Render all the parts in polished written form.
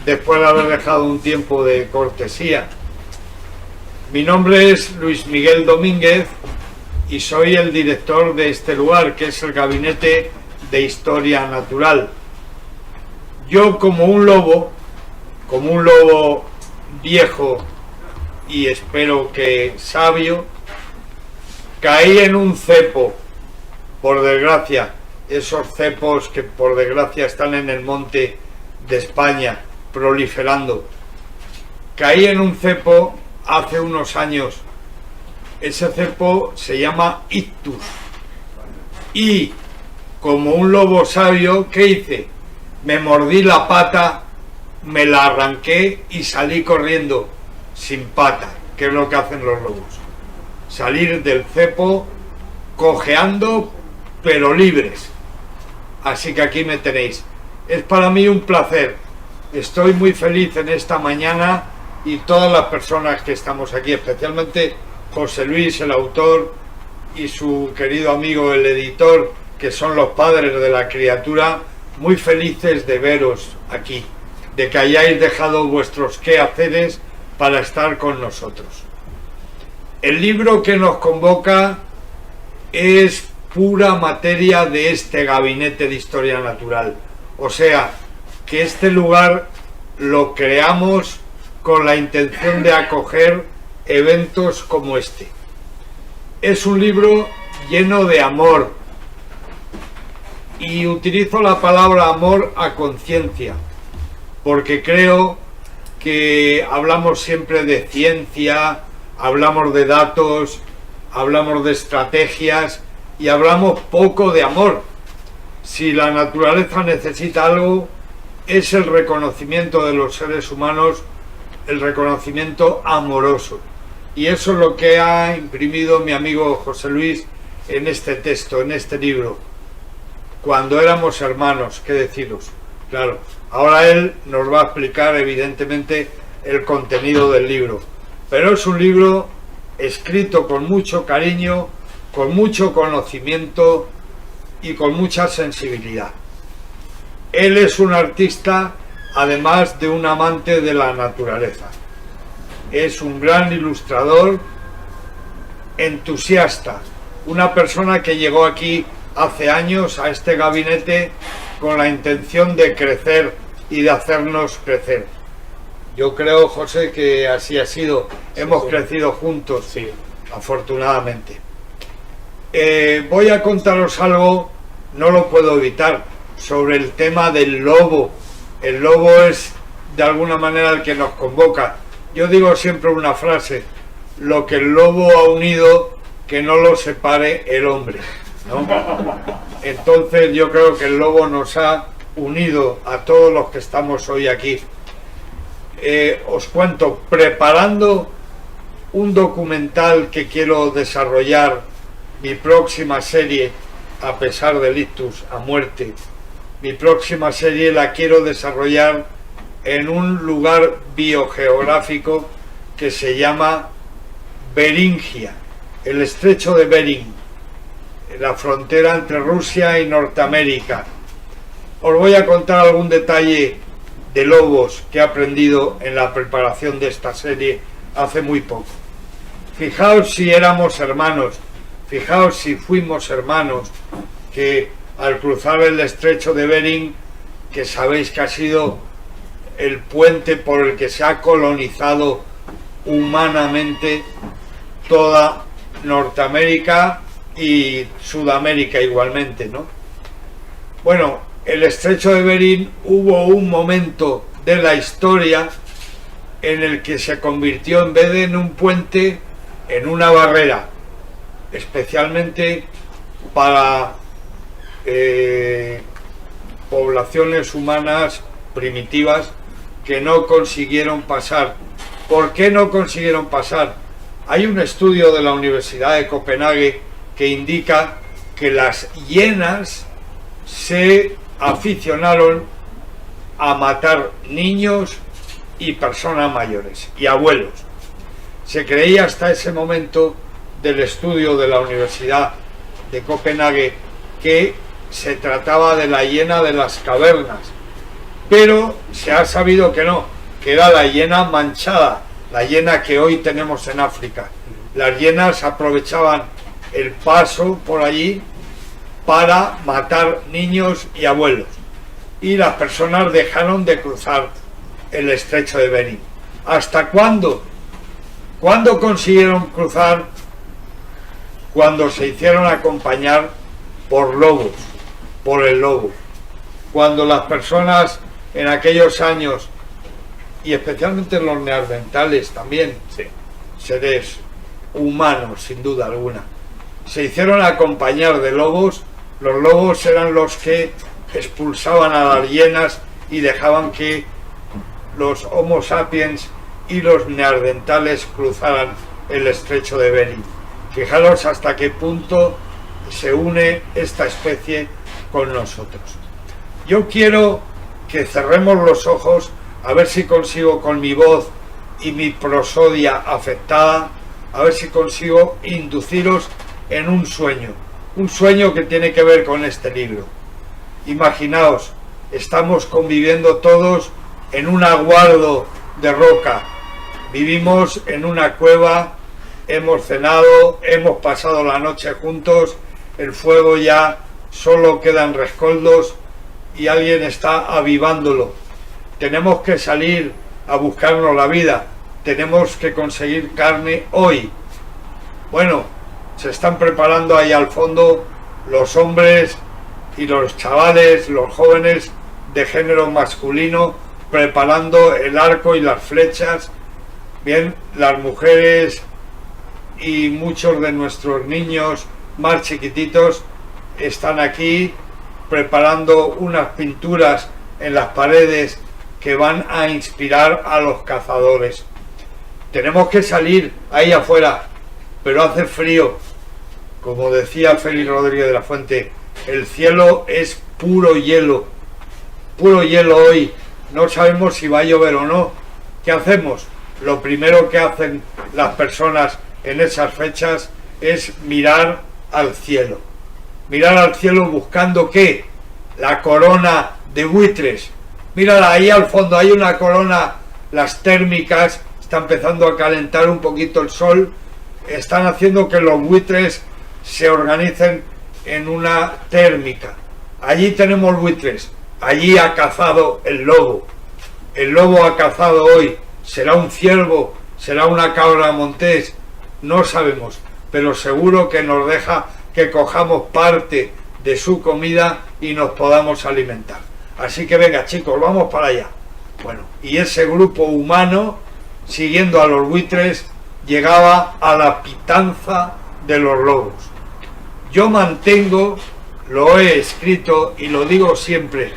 Después de haber dejado un tiempo de cortesía. Mi nombre es Luis Miguel Domínguez y soy el director de este lugar, que es el Gabinete de Historia Natural. Yo, como un lobo viejo y espero que sabio, caí en un cepo, por desgracia, esos cepos que por desgracia están en el monte de España proliferando. Caí en un cepo hace unos años. Ese cepo se llama ictus. Y como un lobo sabio, ¿qué hice? Me mordí la pata, me la arranqué y salí corriendo sin pata, que es lo que hacen los lobos. Salir del cepo cojeando, pero libres. Así que aquí me tenéis. Es para mí un placer. Estoy muy feliz en esta mañana y todas las personas que estamos aquí, especialmente José Luis, el autor, y su querido amigo, el editor, que son los padres de la criatura, muy felices de veros aquí, de que hayáis dejado vuestros quehaceres para estar con nosotros. El libro que nos convoca es pura materia de este Gabinete de Historia Natural. O sea, que este lugar lo creamos con la intención de acoger eventos como este. Es un libro lleno de amor, y utilizo la palabra amor a conciencia, porque creo que hablamos siempre de ciencia, hablamos de datos, hablamos de estrategias y hablamos poco de amor. Si la naturaleza necesita algo, es el reconocimiento de los seres humanos, el reconocimiento amoroso. Y eso es lo que ha imprimido mi amigo José Luis en este texto, en este libro. Cuando éramos hermanos, ¿qué deciros? Claro, ahora él nos va a explicar evidentemente el contenido del libro. Pero es un libro escrito con mucho cariño, con mucho conocimiento y con mucha sensibilidad. Él es un artista, además de un amante de la naturaleza. Es un gran ilustrador, entusiasta, una persona que llegó aquí hace años a este gabinete con la intención de crecer y de hacernos crecer. Yo creo, José, que así ha sido. Hemos crecido juntos, sí, afortunadamente. Voy a contaros algo, no lo puedo evitar, sobre el tema del lobo. El lobo es de alguna manera el que nos convoca. Yo digo siempre una frase: lo que el lobo ha unido, que no lo separe el hombre, ¿no? Entonces yo creo que el lobo nos ha unido a todos los que estamos hoy aquí. Os cuento, preparando un documental que quiero desarrollar, mi próxima serie, a pesar del ictus a muerte, mi próxima serie la quiero desarrollar en un lugar biogeográfico que se llama Beringia, el estrecho de Bering, la frontera entre Rusia y Norteamérica. Os voy a contar algún detalle de lobos que he aprendido en la preparación de esta serie hace muy poco. Fijaos si éramos hermanos, fijaos si fuimos hermanos, que al cruzar el estrecho de Bering, que sabéis que ha sido el puente por el que se ha colonizado humanamente toda Norteamérica y Sudamérica igualmente, ¿no? Bueno, el estrecho de Bering, hubo un momento de la historia en el que se convirtió, en vez de en un puente, en una barrera, especialmente para poblaciones humanas primitivas que no consiguieron pasar. ¿Por qué no consiguieron pasar? Hay un estudio de la Universidad de Copenhague que indica que las hienas se aficionaron a matar niños y personas mayores y abuelos. Se creía hasta ese momento del estudio de la Universidad de Copenhague que se trataba de la hiena de las cavernas, pero se ha sabido que no, que era la hiena manchada, la hiena que hoy tenemos en África. Las hienas aprovechaban el paso por allí para matar niños y abuelos, y las personas dejaron de cruzar el estrecho de Bering. ¿Hasta cuándo? ¿Cuándo consiguieron cruzar? Cuando se hicieron acompañar por lobos, por el lobo. Cuando las personas en aquellos años, y especialmente los neandertales también, sí, seres humanos sin duda alguna, se hicieron acompañar de lobos, los lobos eran los que expulsaban a las hienas y dejaban que los Homo sapiens y los neandertales cruzaran el estrecho de Bering. Fijaros hasta qué punto se une esta especie con nosotros. Yo quiero que cerremos los ojos, a ver si consigo con mi voz y mi prosodia afectada, a ver si consigo induciros en un sueño que tiene que ver con este libro. Imaginaos, estamos conviviendo todos en un aguardo de roca, vivimos en una cueva, hemos cenado, hemos pasado la noche juntos, el fuego ya solo quedan rescoldos y alguien está avivándolo. Tenemos que salir a buscarnos la vida, tenemos que conseguir carne hoy. Bueno, se están preparando ahí al fondo los hombres y los chavales, los jóvenes de género masculino, preparando el arco y las flechas. Bien, las mujeres y muchos de nuestros niños más chiquititos están aquí preparando unas pinturas en las paredes que van a inspirar a los cazadores. Tenemos que salir ahí afuera, pero hace frío. Como decía Félix Rodríguez de la Fuente, el cielo es puro hielo hoy. No sabemos si va a llover o no. ¿Qué hacemos? Lo primero que hacen las personas en esas fechas es mirar al cielo. Mirar al cielo buscando ¿qué? La corona de buitres. Mírala, ahí al fondo hay una corona, las térmicas, está empezando a calentar un poquito el sol, están haciendo que los buitres se organicen en una térmica. Allí tenemos buitres, allí ha cazado el lobo ha cazado hoy, será un ciervo, será una cabra montés, no sabemos, pero seguro que nos deja que cojamos parte de su comida y nos podamos alimentar. Así que venga chicos, vamos para allá. Bueno, y ese grupo humano, siguiendo a los buitres, llegaba a la pitanza de los lobos. Yo mantengo, lo he escrito y lo digo siempre,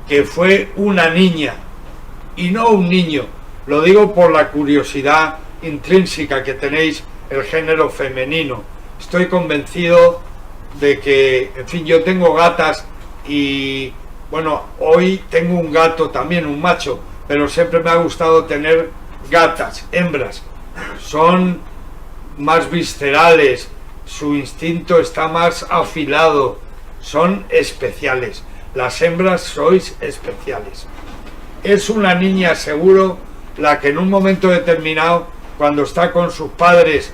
que fue una niña y no un niño. Lo digo por la curiosidad intrínseca que tenéis el género femenino. Estoy convencido de que, en fin, yo tengo gatas y, bueno, hoy tengo un gato también, un macho, pero siempre me ha gustado tener gatas, hembras. Son más viscerales, su instinto está más afilado, son especiales. Las hembras sois especiales. Es una niña seguro la que en un momento determinado, cuando está con sus padres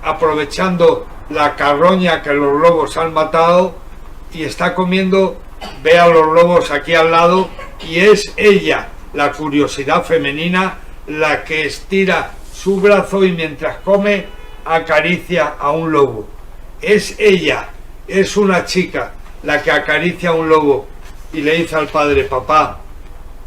aprovechando la carroña que los lobos han matado y está comiendo, ve a los lobos aquí al lado y es ella, la curiosidad femenina, la que estira su brazo y mientras come acaricia a un lobo. Es ella, es una chica la que acaricia a un lobo y le dice al padre: papá,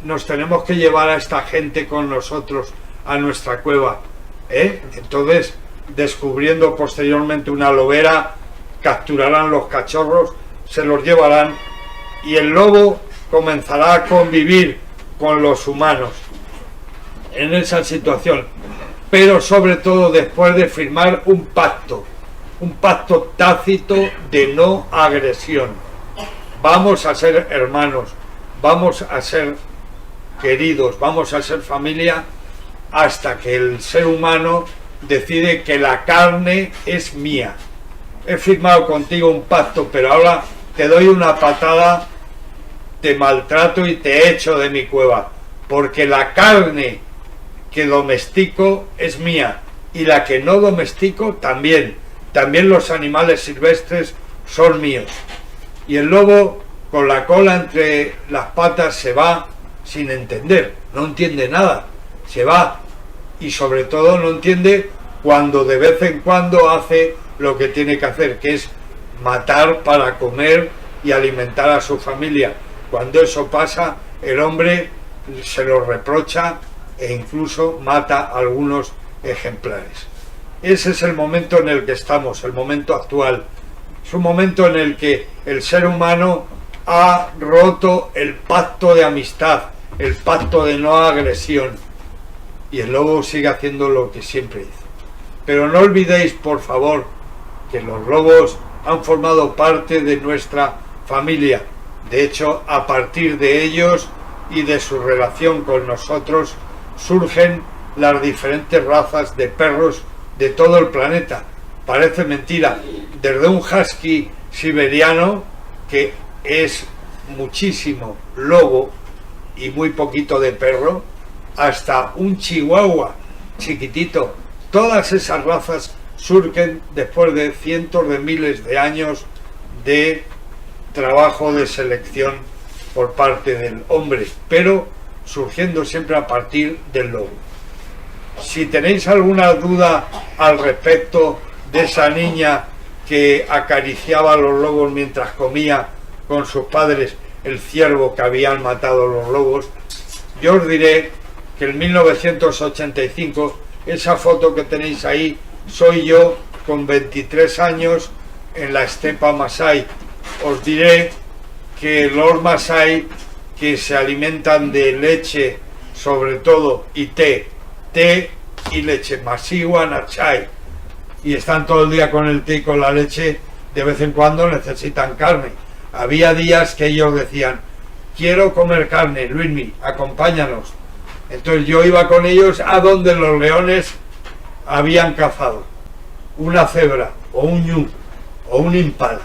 nos tenemos que llevar a esta gente con nosotros a nuestra cueva. Entonces, descubriendo posteriormente una lobera, capturarán los cachorros, se los llevarán y el lobo comenzará a convivir con los humanos en esa situación, pero sobre todo después de firmar un pacto un pacto tácito de no agresión. Vamos a ser hermanos, vamos a ser queridos, vamos a ser familia hasta que el ser humano decide que la carne es mía. He firmado contigo un pacto, pero ahora te doy una patada, te maltrato y te echo de mi cueva, porque la carne que domestico es mía y la que no domestico también. También los animales silvestres son míos. Y el lobo con la cola entre las patas se va sin entender, no entiende nada, se va, y sobre todo no entiende cuando de vez en cuando hace lo que tiene que hacer, que es matar para comer y alimentar a su familia. Cuando eso pasa, el hombre se lo reprocha e incluso mata a algunos ejemplares. Ese es el momento en el que estamos, el momento actual. Es un momento en el que el ser humano ha roto el pacto de amistad, el pacto de no agresión, y el lobo sigue haciendo lo que siempre hizo. Pero no olvidéis, por favor, que los lobos han formado parte de nuestra familia. De hecho, a partir de ellos y de su relación con nosotros surgen las diferentes razas de perros de todo el planeta. Parece mentira, desde un husky siberiano, que es muchísimo lobo y muy poquito de perro, hasta un chihuahua chiquitito. Todas esas razas surgen después de cientos de miles de años de trabajo de selección por parte del hombre, pero surgiendo siempre a partir del lobo. Si tenéis alguna duda al respecto de esa niña que acariciaba a los lobos mientras comía con sus padres el ciervo que habían matado los lobos, yo os diré que en 1985, esa foto que tenéis ahí, soy yo con 23 años en la estepa Masái. Os diré que los Masái, que se alimentan de leche sobre todo y té y leche, masiwa nachai, y están todo el día con el té y con la leche, de vez en cuando necesitan carne. Había días que ellos decían: quiero comer carne, Luismi, acompáñanos. Entonces yo iba con ellos a donde los leones habían cazado una cebra o un ñu o un impala,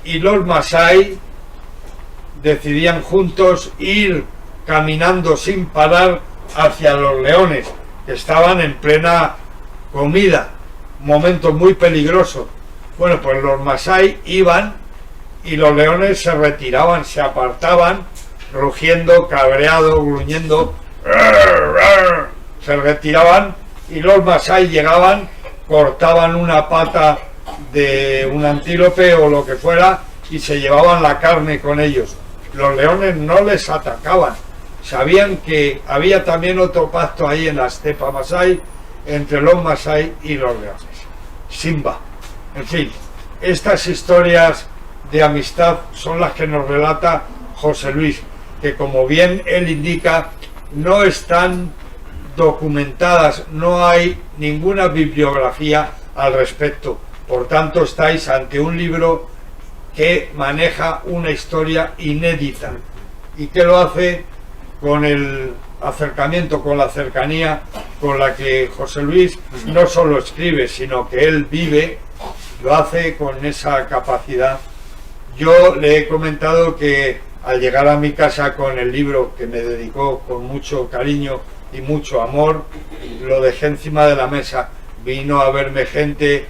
y los Masái decidían juntos ir caminando sin parar hacia los leones, que estaban en plena comida, momento muy peligroso. Bueno, pues los Masái iban y los leones se retiraban, se apartaban, rugiendo, cabreados, gruñendo, se retiraban, y los Masái llegaban, cortaban una pata de un antílope o lo que fuera y se llevaban la carne con ellos. Los leones no les atacaban, sabían que había también otro pacto ahí en la estepa Masái entre los Masái y los leones. Simba. En fin, estas historias de amistad son las que nos relata José Luis, que como bien él indica, no están documentadas, no hay ninguna bibliografía al respecto. Por tanto, estáis ante un libro que maneja una historia inédita y que lo hace con el acercamiento, con la cercanía con la que José Luis no solo escribe, sino que él vive, lo hace con esa capacidad. Yo le he comentado que al llegar a mi casa con el libro, que me dedicó con mucho cariño y mucho amor, lo dejé encima de la mesa. Vino a verme gente: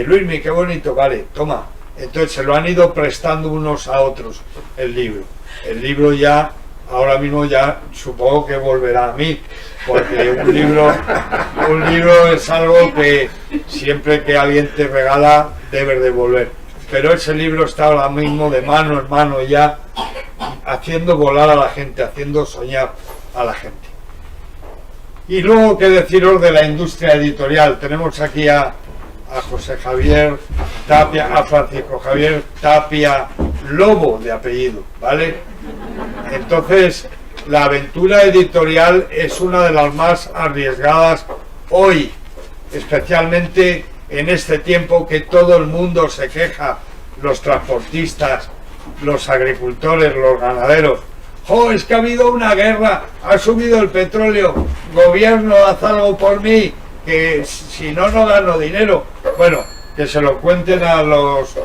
Luismi, qué bonito, vale, toma. Entonces se lo han ido prestando unos a otros el libro. El libro ya, ahora mismo ya supongo que volverá a mí, porque un libro es algo que siempre que alguien te regala debes devolver. Pero ese libro está ahora mismo de mano en mano ya, haciendo volar a la gente, haciendo soñar a la gente. Y luego, qué deciros de la industria editorial. Tenemos aquí a José Javier Tapia, a Francisco Javier Tapia Lobo de apellido, ¿vale? Entonces, la aventura editorial es una de las más arriesgadas hoy, especialmente en este tiempo que todo el mundo se queja, los transportistas, los agricultores, los ganaderos. ¡Oh, es que ha habido una guerra! ¡Ha subido el petróleo! ¡Gobierno, haz algo por mí! Que si no, no gano dinero. Bueno, que se lo cuenten a los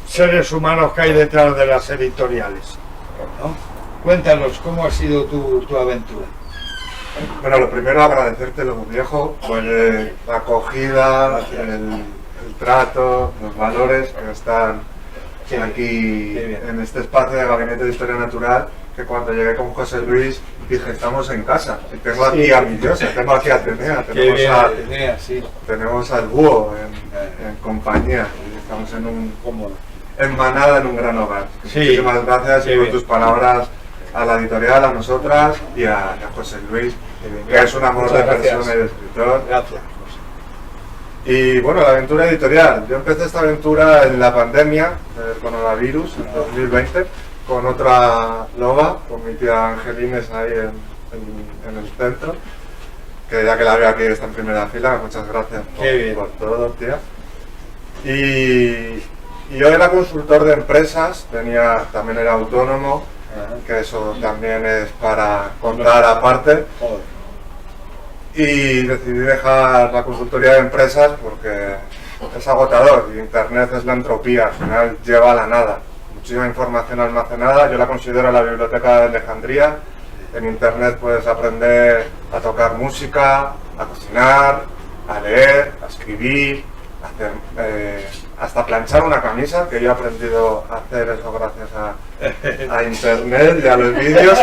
seres humanos que hay detrás de las editoriales, ¿no? Cuéntanos, ¿cómo ha sido tu aventura? Bueno, lo primero agradecértelo, viejo, por la acogida, el trato, los valores que están aquí en este espacio de Gabinete de Historia Natural, que cuando llegué con José Luis dije, estamos en casa. Y tengo aquí a Millosa, tengo aquí a Atenea, tenemos al búho en compañía, y estamos en manada, en un gran hogar. Sí. Muchísimas gracias y por tus palabras a la editorial, a nosotras y a José Luis, que es un amor de persona y de escritor. Gracias. Y bueno, la aventura editorial. Yo empecé esta aventura en la pandemia del coronavirus, en 2020, con otra loba, con mi tía Angelines ahí en el centro, que ya que la veo aquí está en primera fila, muchas gracias por todo, tía. Y yo era consultor de empresas, también era autónomo, que eso también es para contar aparte. Y decidí dejar la consultoría de empresas porque es agotador y Internet es la entropía, al final lleva a la nada. Muchísima información almacenada, yo la considero la biblioteca de Alejandría. En Internet puedes aprender a tocar música, a cocinar, a leer, a escribir, hasta planchar una camisa, que yo he aprendido a hacer eso gracias a Internet y a los vídeos.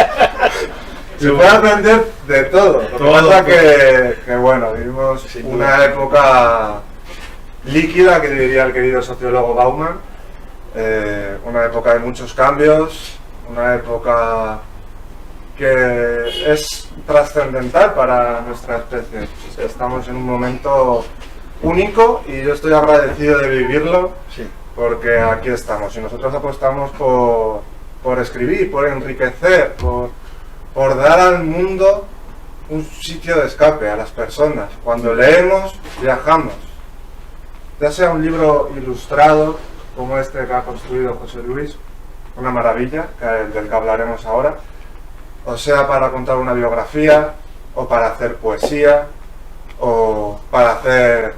Se puede aprender de todo. Lo que pasa que bueno, vivimos una época líquida, que diría el querido sociólogo Bauman, una época de muchos cambios, una época que es trascendental para nuestra especie. Estamos en un momento único y yo estoy agradecido de vivirlo, porque aquí estamos y nosotros apostamos por escribir, por enriquecer, por dar al mundo un sitio de escape a las personas. Cuando leemos, viajamos. Ya sea un libro ilustrado, como este que ha construido José Luis, una maravilla, del que hablaremos ahora, o sea para contar una biografía, o para hacer poesía, o para hacer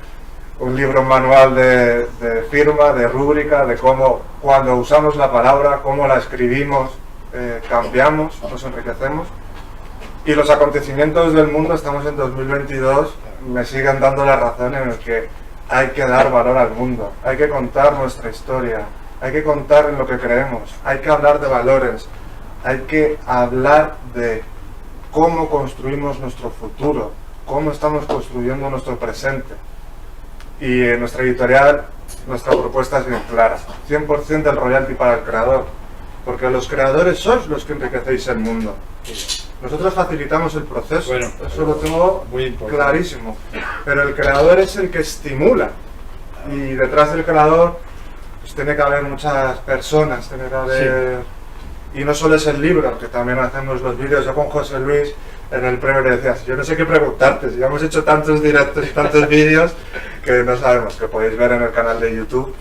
un libro manual de firma, de rúbrica, de cómo cuando usamos la palabra, cómo la escribimos, cambiamos, nos enriquecemos. Y los acontecimientos del mundo, estamos en 2022, me siguen dando la razón en el que hay que dar valor al mundo, hay que contar nuestra historia, hay que contar en lo que creemos, hay que hablar de valores, hay que hablar de cómo construimos nuestro futuro, cómo estamos construyendo nuestro presente. Y en nuestra editorial, nuestra propuesta es bien clara, 100% del royalty para el creador, porque los creadores sois los que enriquecéis el mundo. Nosotros facilitamos el proceso, eso lo tengo muy clarísimo, pero el creador es el que estimula, y detrás del creador pues tiene que haber muchas personas, tiene que haber... Y no solo es el libro, que también hacemos los vídeos. Yo con José Luis en el premio le decía, yo no sé qué preguntarte, si ya hemos hecho tantos directos y tantos vídeos que no sabemos, que podéis ver en el canal de YouTube.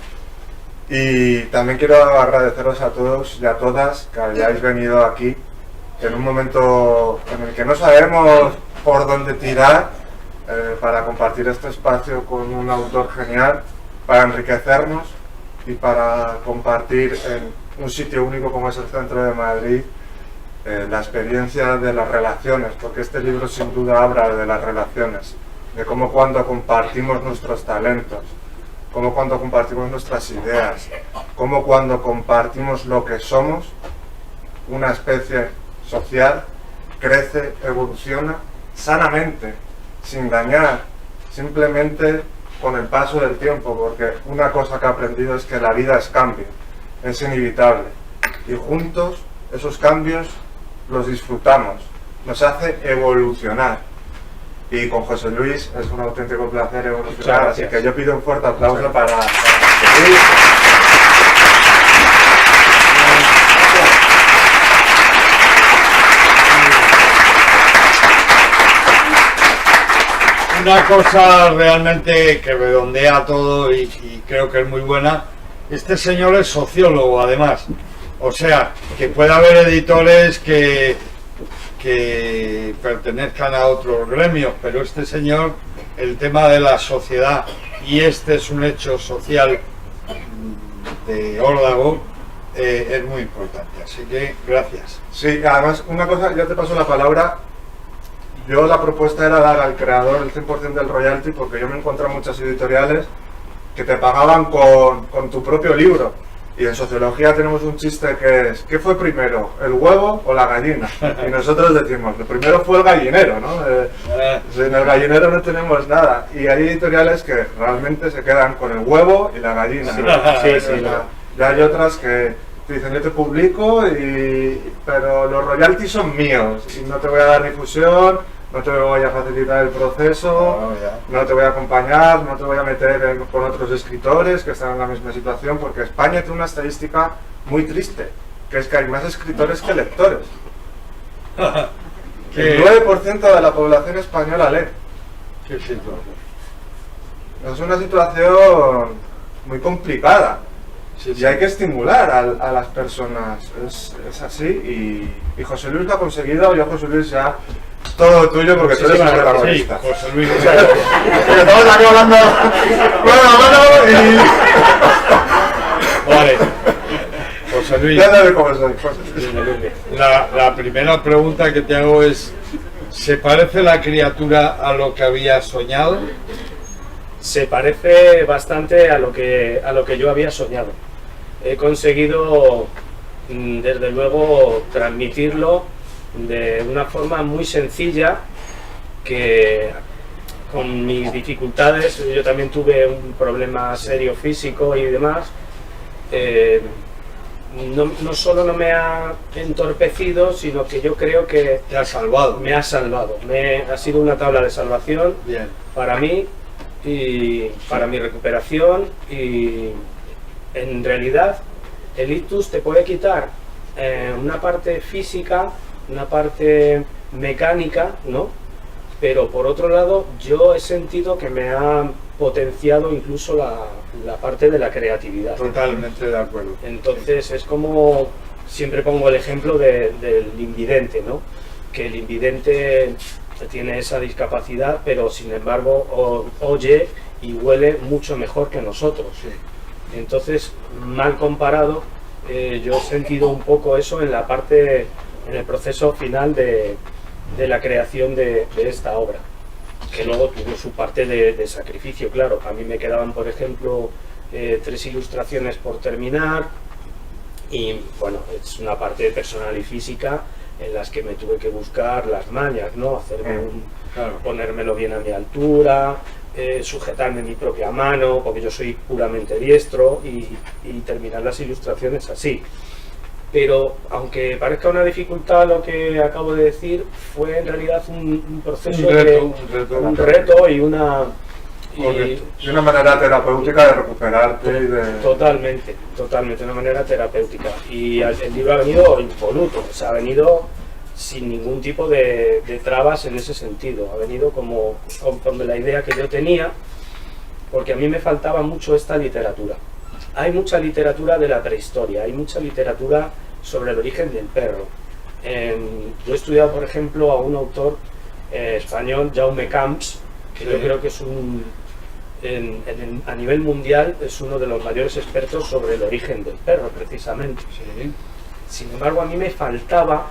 Y también quiero agradeceros a todos y a todas que hayáis venido aquí en un momento en el que no sabemos por dónde tirar, para compartir este espacio con un autor genial, para enriquecernos y para compartir en un sitio único como es el centro de Madrid, la experiencia de las relaciones, porque este libro sin duda habla de las relaciones, de cómo cuando compartimos nuestros talentos, cómo cuando compartimos nuestras ideas, cómo cuando compartimos lo que somos, una especie social crece, evoluciona sanamente, sin dañar, simplemente con el paso del tiempo, porque una cosa que he aprendido es que la vida es cambio, es inevitable, y juntos esos cambios los disfrutamos, nos hace evolucionar, y con José Luis es un auténtico placer evolucionar, así que yo pido un fuerte aplauso para José Luis. una cosa realmente que redondea todo y creo que es muy buena. Este señor es sociólogo, además. O sea, que puede haber editores que pertenezcan a otros gremios, pero este señor, el tema de la sociedad, y este es un hecho social de órdago, es muy importante. Así que, gracias. Sí, además, una cosa, ya te paso la palabra. Yo la propuesta era dar al creador el 100% del royalty, porque yo me encontré muchas editoriales que te pagaban con tu propio libro. Y en sociología tenemos un chiste que es, ¿qué fue primero, el huevo o la gallina? Y nosotros decimos, lo primero fue el gallinero, ¿no? En el gallinero no tenemos nada. Y hay editoriales que realmente se quedan con el huevo y la gallina. Sí. Ya hay otras que te dicen, yo te publico, pero los royalties son míos y no te voy a dar difusión, no te voy a facilitar el proceso, no te voy a acompañar, no te voy a meter con otros escritores que están en la misma situación, porque España tiene una estadística muy triste, que es que hay más escritores que lectores. El 9% de la población española lee. ¿Qué situación? Es una situación muy complicada. Sí. Y hay que estimular a las personas, es así, y José Luis lo ha conseguido. Yo, José Luis, ya todo tuyo, porque tú eres el protagonista. Sí, José Luis. Estamos aquí hablando y... Vale. José Luis, Ya sabes cómo soy, José Luis. la primera pregunta que te hago es, ¿se parece la criatura a lo que habías soñado? Se parece bastante a lo que yo había soñado. He conseguido, desde luego, transmitirlo de una forma muy sencilla, que con mis dificultades, yo también tuve un problema serio físico y demás, no solo no me ha entorpecido, sino que yo creo que Te ha salvado. me ha salvado. Ha sido una tabla de salvación Bien. para mí y para mi recuperación, y en realidad el ictus te puede quitar una parte física, una parte mecánica, ¿no? Pero por otro lado yo he sentido que me ha potenciado incluso la parte de la creatividad. Totalmente de acuerdo. Entonces es como, siempre pongo el ejemplo del invidente, ¿no? Que el invidente tiene esa discapacidad, pero sin embargo oye y huele mucho mejor que nosotros. Sí. Entonces, mal comparado, yo he sentido un poco eso en la parte, en el proceso final de la creación de esta obra, que luego tuvo su parte de sacrificio, claro. A mí me quedaban, por ejemplo, 3 ilustraciones por terminar, y bueno, es una parte personal y física en las que me tuve que buscar las mañas, ¿no? Hacerme Claro. ponérmelo bien a mi altura, sujetarme mi propia mano, porque yo soy puramente diestro, y terminar las ilustraciones así. Pero aunque parezca una dificultad lo que acabo de decir, fue en realidad un proceso, un reto y una... Y una manera terapéutica de recuperarte y de... Totalmente, una manera terapéutica. Y el libro ha venido impoluto, o sea, ha venido sin ningún tipo de trabas en ese sentido. Ha venido como conforme la idea que yo tenía, porque a mí me faltaba mucho esta literatura. Hay mucha literatura de la prehistoria, hay mucha literatura sobre el origen del perro. Yo he estudiado, por ejemplo, a un autor español, Jaume Camps, que yo creo que es a nivel mundial es uno de los mayores expertos sobre el origen del perro, precisamente. Sí. Sin embargo, a mí me faltaba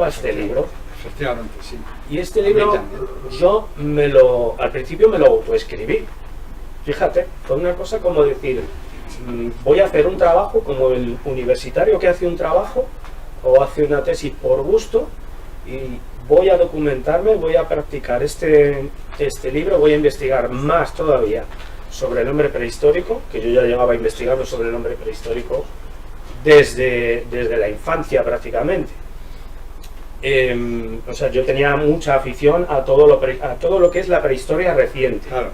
este libro. Efectivamente, sí. Y este libro yo al principio me lo autoescribí. Fíjate, fue una cosa como decir, voy a hacer un trabajo como el universitario que hace un trabajo o hace una tesis por gusto, y voy a documentarme, voy a practicar este libro, voy a investigar más todavía sobre el hombre prehistórico, que yo ya llevaba investigando sobre el hombre prehistórico desde la infancia prácticamente. O sea, yo tenía mucha afición a todo lo que es la prehistoria reciente. Claro.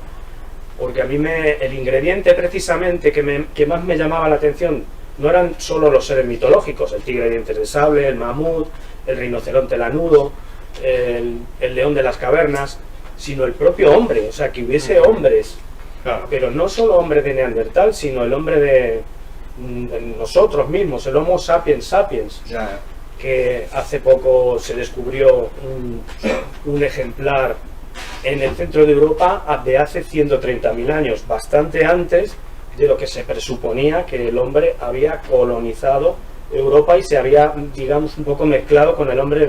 Porque a mí el ingrediente precisamente que más me llamaba la atención no eran solo los seres mitológicos, el tigre de dientes de sable, el mamut, el rinoceronte lanudo, el león de las cavernas, sino el propio hombre, o sea, que hubiese hombres, Claro. pero no solo hombres de Neandertal, sino el hombre de nosotros mismos, el Homo sapiens sapiens, Ya. que hace poco se descubrió un ejemplar en el centro de Europa de hace 130.000 años, bastante antes de lo que se presuponía que el hombre había colonizado Europa y se había, digamos, un poco mezclado con el hombre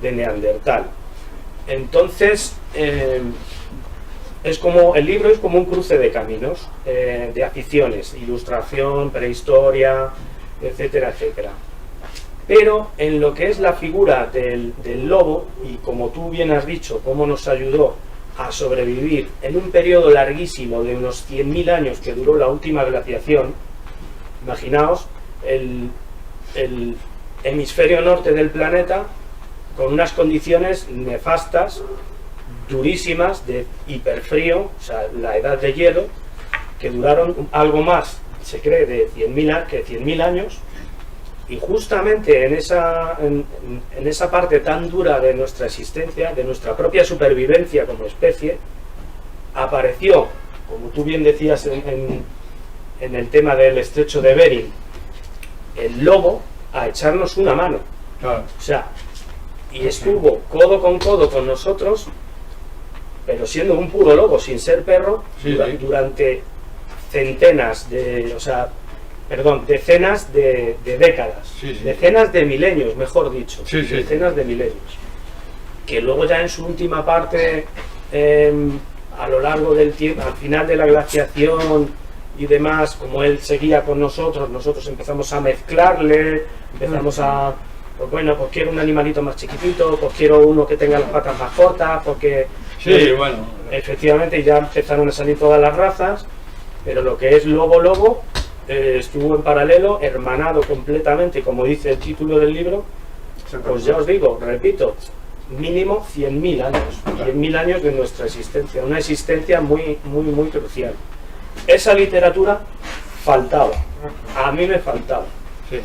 de Neandertal. Entonces, es como, el libro es como un cruce de caminos, de aficiones, ilustración, prehistoria, etcétera, etcétera. Pero en lo que es la figura del lobo, y como tú bien has dicho, cómo nos ayudó a sobrevivir en un periodo larguísimo de unos 100.000 años que duró la última glaciación, imaginaos el hemisferio norte del planeta con unas condiciones nefastas, durísimas, de hiperfrío, o sea, la edad de hielo, que duraron algo más, se cree, de 100.000 años. Y justamente en esa parte tan dura de nuestra existencia, de nuestra propia supervivencia como especie, apareció, como tú bien decías en el tema del estrecho de Bering, el lobo a echarnos una mano. Claro. O sea, y estuvo codo con nosotros, pero siendo un puro lobo, sin ser perro, Sí, sí. durante decenas de décadas, Sí, sí. decenas de milenios, mejor dicho, Sí, sí. decenas de milenios, que luego ya en su última parte, a lo largo del tiempo, al final de la glaciación y demás, como él seguía con nosotros empezamos a mezclarle, empezamos a, pues bueno, pues quiero un animalito más chiquitito, pues quiero uno que tenga las patas más cortas, porque Sí, bueno. efectivamente ya empezaron a salir todas las razas, pero lo que es lobo estuvo en paralelo, hermanado completamente, como dice el título del libro. Pues ya os digo, repito, mínimo 100.000 años, 100.000 años de nuestra existencia, una existencia muy, muy, muy crucial. Esa literatura faltaba, a mí me faltaba. Sí.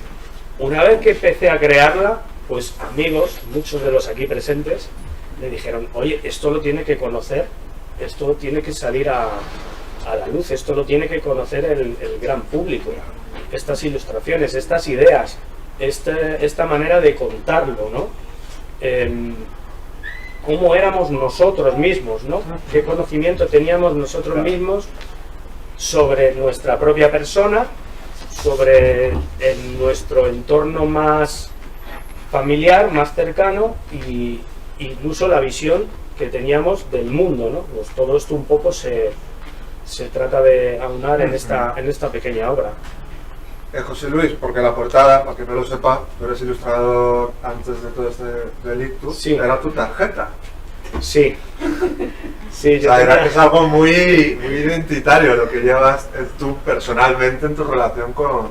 Una vez que empecé a crearla, pues amigos, muchos de los aquí presentes, me dijeron, oye, esto lo tiene que conocer, esto tiene que salir a la luz, esto lo tiene que conocer el gran público, estas ilustraciones, estas ideas, esta manera de contarlo, ¿no? Cómo éramos nosotros mismos, ¿no? Qué conocimiento teníamos nosotros mismos sobre nuestra propia persona, sobre nuestro entorno más familiar, más cercano, y incluso la visión que teníamos del mundo, ¿no? Pues todo esto un poco se trata de aunar en esta pequeña obra. José Luis, porque la portada, para que no lo sepa, tú eres ilustrador antes de todo este delicto, Sí. era tu tarjeta. Sí. Sí, O sea, es algo muy identitario lo que llevas tú personalmente en tu relación con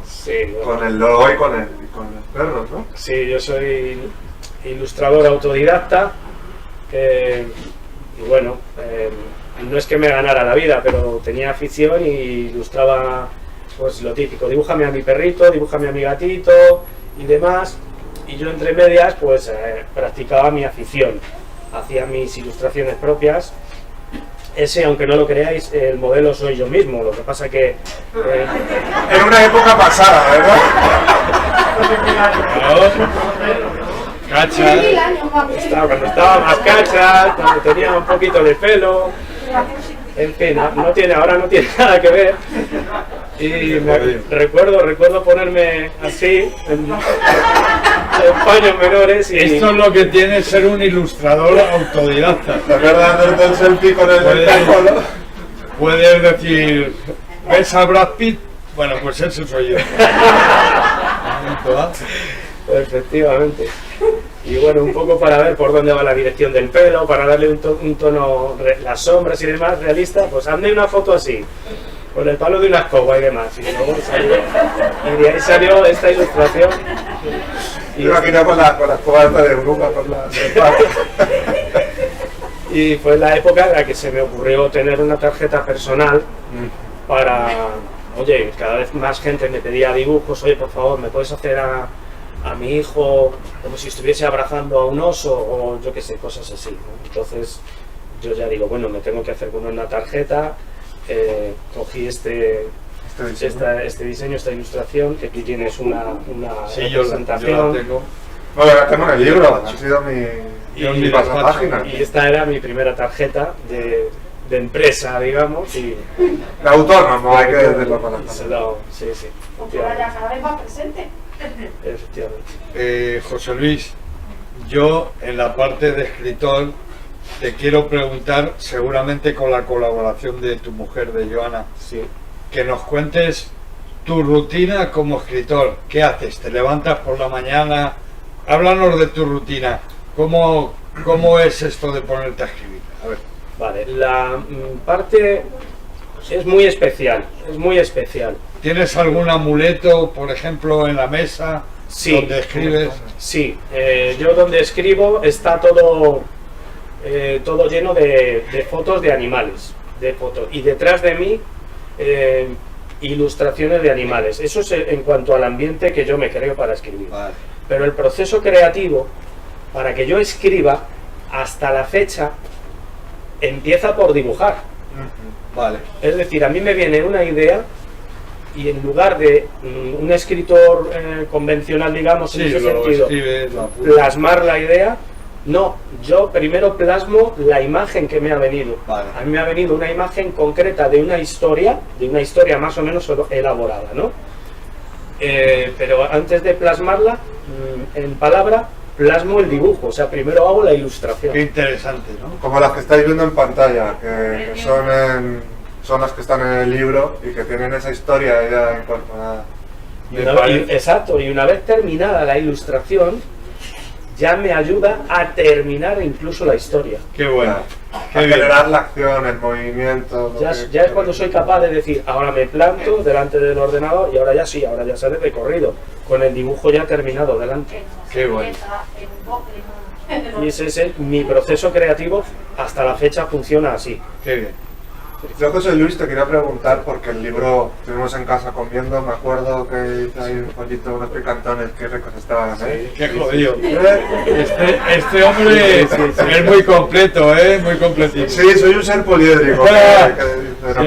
el lobo y con los perros, ¿no? Sí, yo soy ilustrador autodidacta, y bueno, no es que me ganara la vida, pero tenía afición y ilustraba, pues lo típico, dibújame a mi perrito, dibújame a mi gatito y demás, y yo entre medias pues practicaba mi afición, hacía mis ilustraciones propias. Ese, aunque no lo creáis, el modelo soy yo mismo, lo que pasa que... En una época pasada, ¿verdad? Cacha. Cuando estaba más cacha, cuando tenía un poquito de pelo, en fin, ahora no tiene nada que ver. Y recuerdo ponerme así, en paños menores. Y Esto es lo que tiene ser un ilustrador autodidacta. ¿Te acuerdas del selfie con el espejo, no? Puedes decir, ¿ves a Brad Pitt? Bueno, pues ese soy yo. Efectivamente. Y bueno, un poco para ver por dónde va la dirección del pelo, para darle un tono, las sombras y demás realista, pues hazme una foto así, con el palo de una escoba y demás. Y luego y de ahí salió esta ilustración. Y imagino con la escoba esta de bruja, con la... Y fue la época en la que se me ocurrió tener una tarjeta personal para, oye, cada vez más gente me pedía dibujos, oye, por favor, ¿me puedes hacer a mi hijo como si estuviese abrazando a un oso? O yo qué sé, cosas así, ¿no? Entonces yo ya digo, bueno, me tengo que hacer con una tarjeta, cogí este diseño, esta ilustración, que aquí tienes una Sí, yo representación. la tengo. Bueno, la tengo en el libro, ha sido mi pasapágina. Y esta era mi primera tarjeta de empresa, digamos, y De autónomo, hay que decirlo con las se palabras. lo, sí, sí, Porque ahora ya cada vez más presente. efectivamente. José Luis, yo en la parte de escritor te quiero preguntar, seguramente con la colaboración de tu mujer, de Joana, Sí. que nos cuentes tu rutina como escritor. ¿Qué haces? ¿Te levantas por la mañana? Háblanos de tu rutina. ¿Cómo es esto de ponerte a escribir? A ver. Vale, la parte es muy especial, es muy especial. ¿Tienes algún amuleto, por ejemplo, en la mesa Sí. donde escribes? Sí, yo donde escribo está todo lleno de fotos de animales, y detrás de mí ilustraciones de animales. Eso es en cuanto al ambiente que yo me creo para escribir. Vale. Pero el proceso creativo, para que yo escriba, hasta la fecha, empieza por dibujar. Vale. Es decir, a mí me viene una idea y en lugar de un escritor convencional, digamos, en Sí, ese lo sentido, escribes, lo apuntas. plasmar la idea, no, yo primero plasmo la imagen que me ha venido. Vale. A mí me ha venido una imagen concreta de una historia más o menos elaborada, ¿no? Pero antes de plasmarla en palabra, plasmo el dibujo, o sea, primero hago la ilustración. Qué interesante, ¿no? Como las que estáis viendo en pantalla, que son las que están en el libro y que tienen esa historia ya incorporada. Exacto, y una vez terminada la ilustración, ya me ayuda a terminar incluso la historia. Qué bueno. A Qué bien. generar la acción, el movimiento. lo Ya que- es cuando soy capaz de decir, ahora me planto delante del ordenador y ahora ya sí, ahora ya sale recorrido, con el dibujo ya terminado delante. Qué bueno. Y ese es mi proceso creativo, hasta la fecha funciona así. Qué bien. Yo, José Luis, te quería preguntar, porque el libro estuvimos en casa comiendo, me acuerdo que hice ahí un pollito, unos picantones, qué ricos estaban, ¿eh? Qué jodido. Este hombre es muy completo, ¿eh? Muy completito. Sí, soy un ser poliédrico, Sí,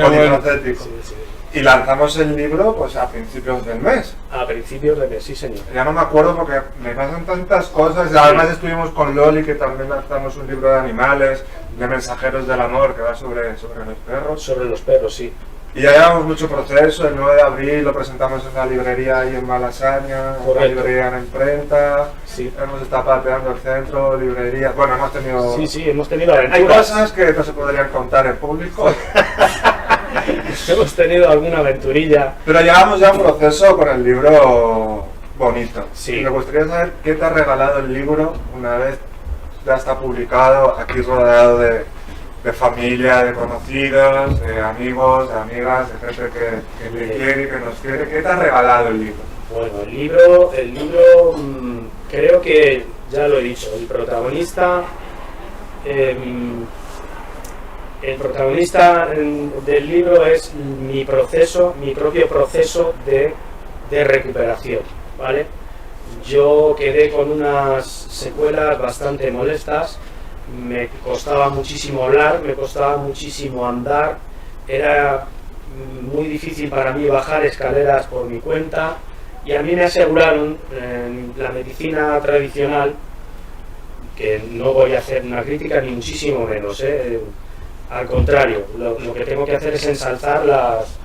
polifacético. Sí, sí. Y lanzamos el libro pues a principios del mes. A principios de mes, sí señor. Ya no me acuerdo porque me pasan tantas cosas. Además estuvimos con Loli, que también lanzamos un libro de animales, de mensajeros del amor, que va sobre los perros. Sobre los perros, sí. Y ya llevamos mucho proceso. El 9 de abril lo presentamos en la librería ahí en Malasaña, en la Correcto. librería en la imprenta. Sí. Hemos estado pateando el centro, librerías. Bueno, hemos tenido... Sí, hemos tenido Hay aventuras. cosas que no se podrían contar en público. Hemos tenido alguna aventurilla. Pero llevamos ya un proceso con el libro bonito. Sí. Y me gustaría saber qué te ha regalado el libro una vez ya está publicado, aquí rodeado de familia, de conocidos, de amigos, de amigas, de gente que te quiere y que nos quiere. ¿Qué te ha regalado el libro? Bueno, el libro creo que ya lo he dicho, el protagonista del libro es mi propio proceso de recuperación, ¿vale? Yo quedé con unas secuelas bastante molestas, me costaba muchísimo hablar, me costaba muchísimo andar, era muy difícil para mí bajar escaleras por mi cuenta, y a mí me aseguraron en la medicina tradicional, que no voy a hacer una crítica ni muchísimo menos, al contrario, lo que tengo que hacer es ensalzar las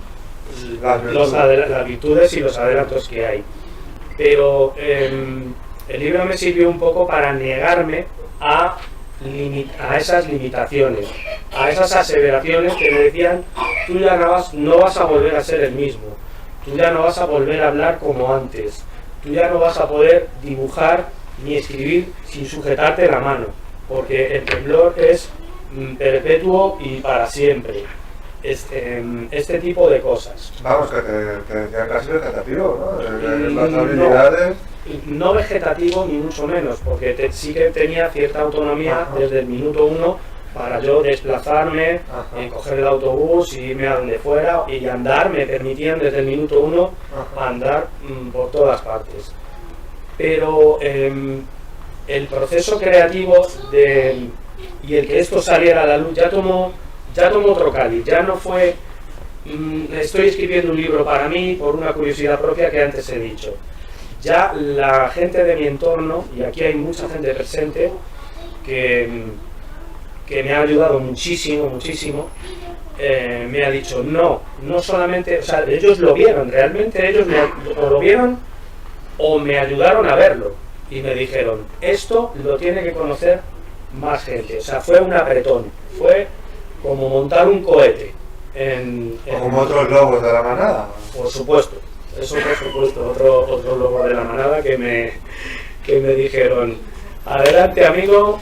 virtudes y los adelantos que hay. Pero el libro me sirvió un poco para negarme a esas limitaciones, a esas aseveraciones que me decían: tú ya no vas a volver a ser el mismo, tú ya no vas a volver a hablar como antes, tú ya no vas a poder dibujar ni escribir sin sujetarte la mano, porque el temblor es perpetuo y para siempre. Este tipo de cosas. Vamos, que te decían casi vegetativo, ¿no? De las No. habilidades. No vegetativo ni mucho menos, porque sí que tenía cierta autonomía Ajá. desde el minuto 1 para yo desplazarme, Ajá. coger el autobús, irme a donde fuera y andar. Me permitían desde el minuto 1 Ajá. andar por todas partes. Pero el proceso creativo y el que esto saliera a la luz ya tomó otro caliz, ya no fue estoy escribiendo un libro para mí por una curiosidad propia que antes he dicho. Ya la gente de mi entorno, y aquí hay mucha gente presente que me ha ayudado muchísimo, me ha dicho no solamente, o sea, ellos lo vieron, realmente ellos o lo vieron o me ayudaron a verlo y me dijeron, esto lo tiene que conocer más gente. O sea, fue un apretón, fue como montar un cohete. Como otros lobos de la manada. Por supuesto, eso por supuesto, otro lobo de la manada que me dijeron, adelante amigo,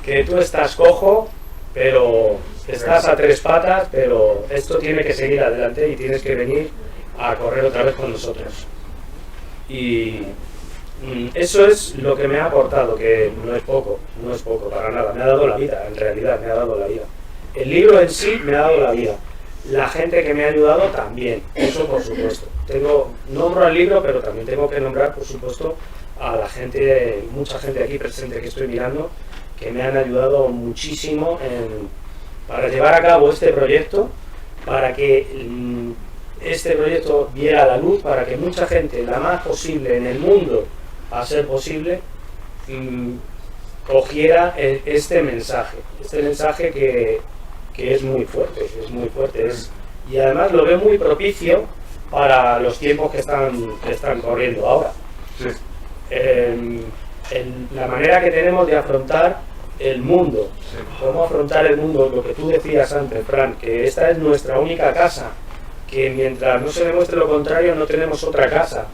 que tú estás cojo, pero estás a 3 patas, pero esto tiene que seguir adelante y tienes que venir a correr otra vez con nosotros. Y eso es lo que me ha aportado, que no es poco para nada, me ha dado la vida, en realidad me ha dado la vida. El libro en sí me ha dado la vida. La gente que me ha ayudado también, eso por supuesto. Nombro al libro, pero también tengo que nombrar, por supuesto, a la gente, mucha gente aquí presente que estoy mirando, que me han ayudado muchísimo para llevar a cabo este proyecto, para que este proyecto viera la luz, para que mucha gente, la más posible en el mundo, a ser posible, cogiera este mensaje que es muy fuerte, y además lo veo muy propicio para los tiempos que están corriendo ahora. Sí. La manera que tenemos de afrontar el mundo, cómo afrontar el mundo, lo que tú decías antes, Fran, que esta es nuestra única casa, que mientras no se demuestre lo contrario no tenemos otra casa.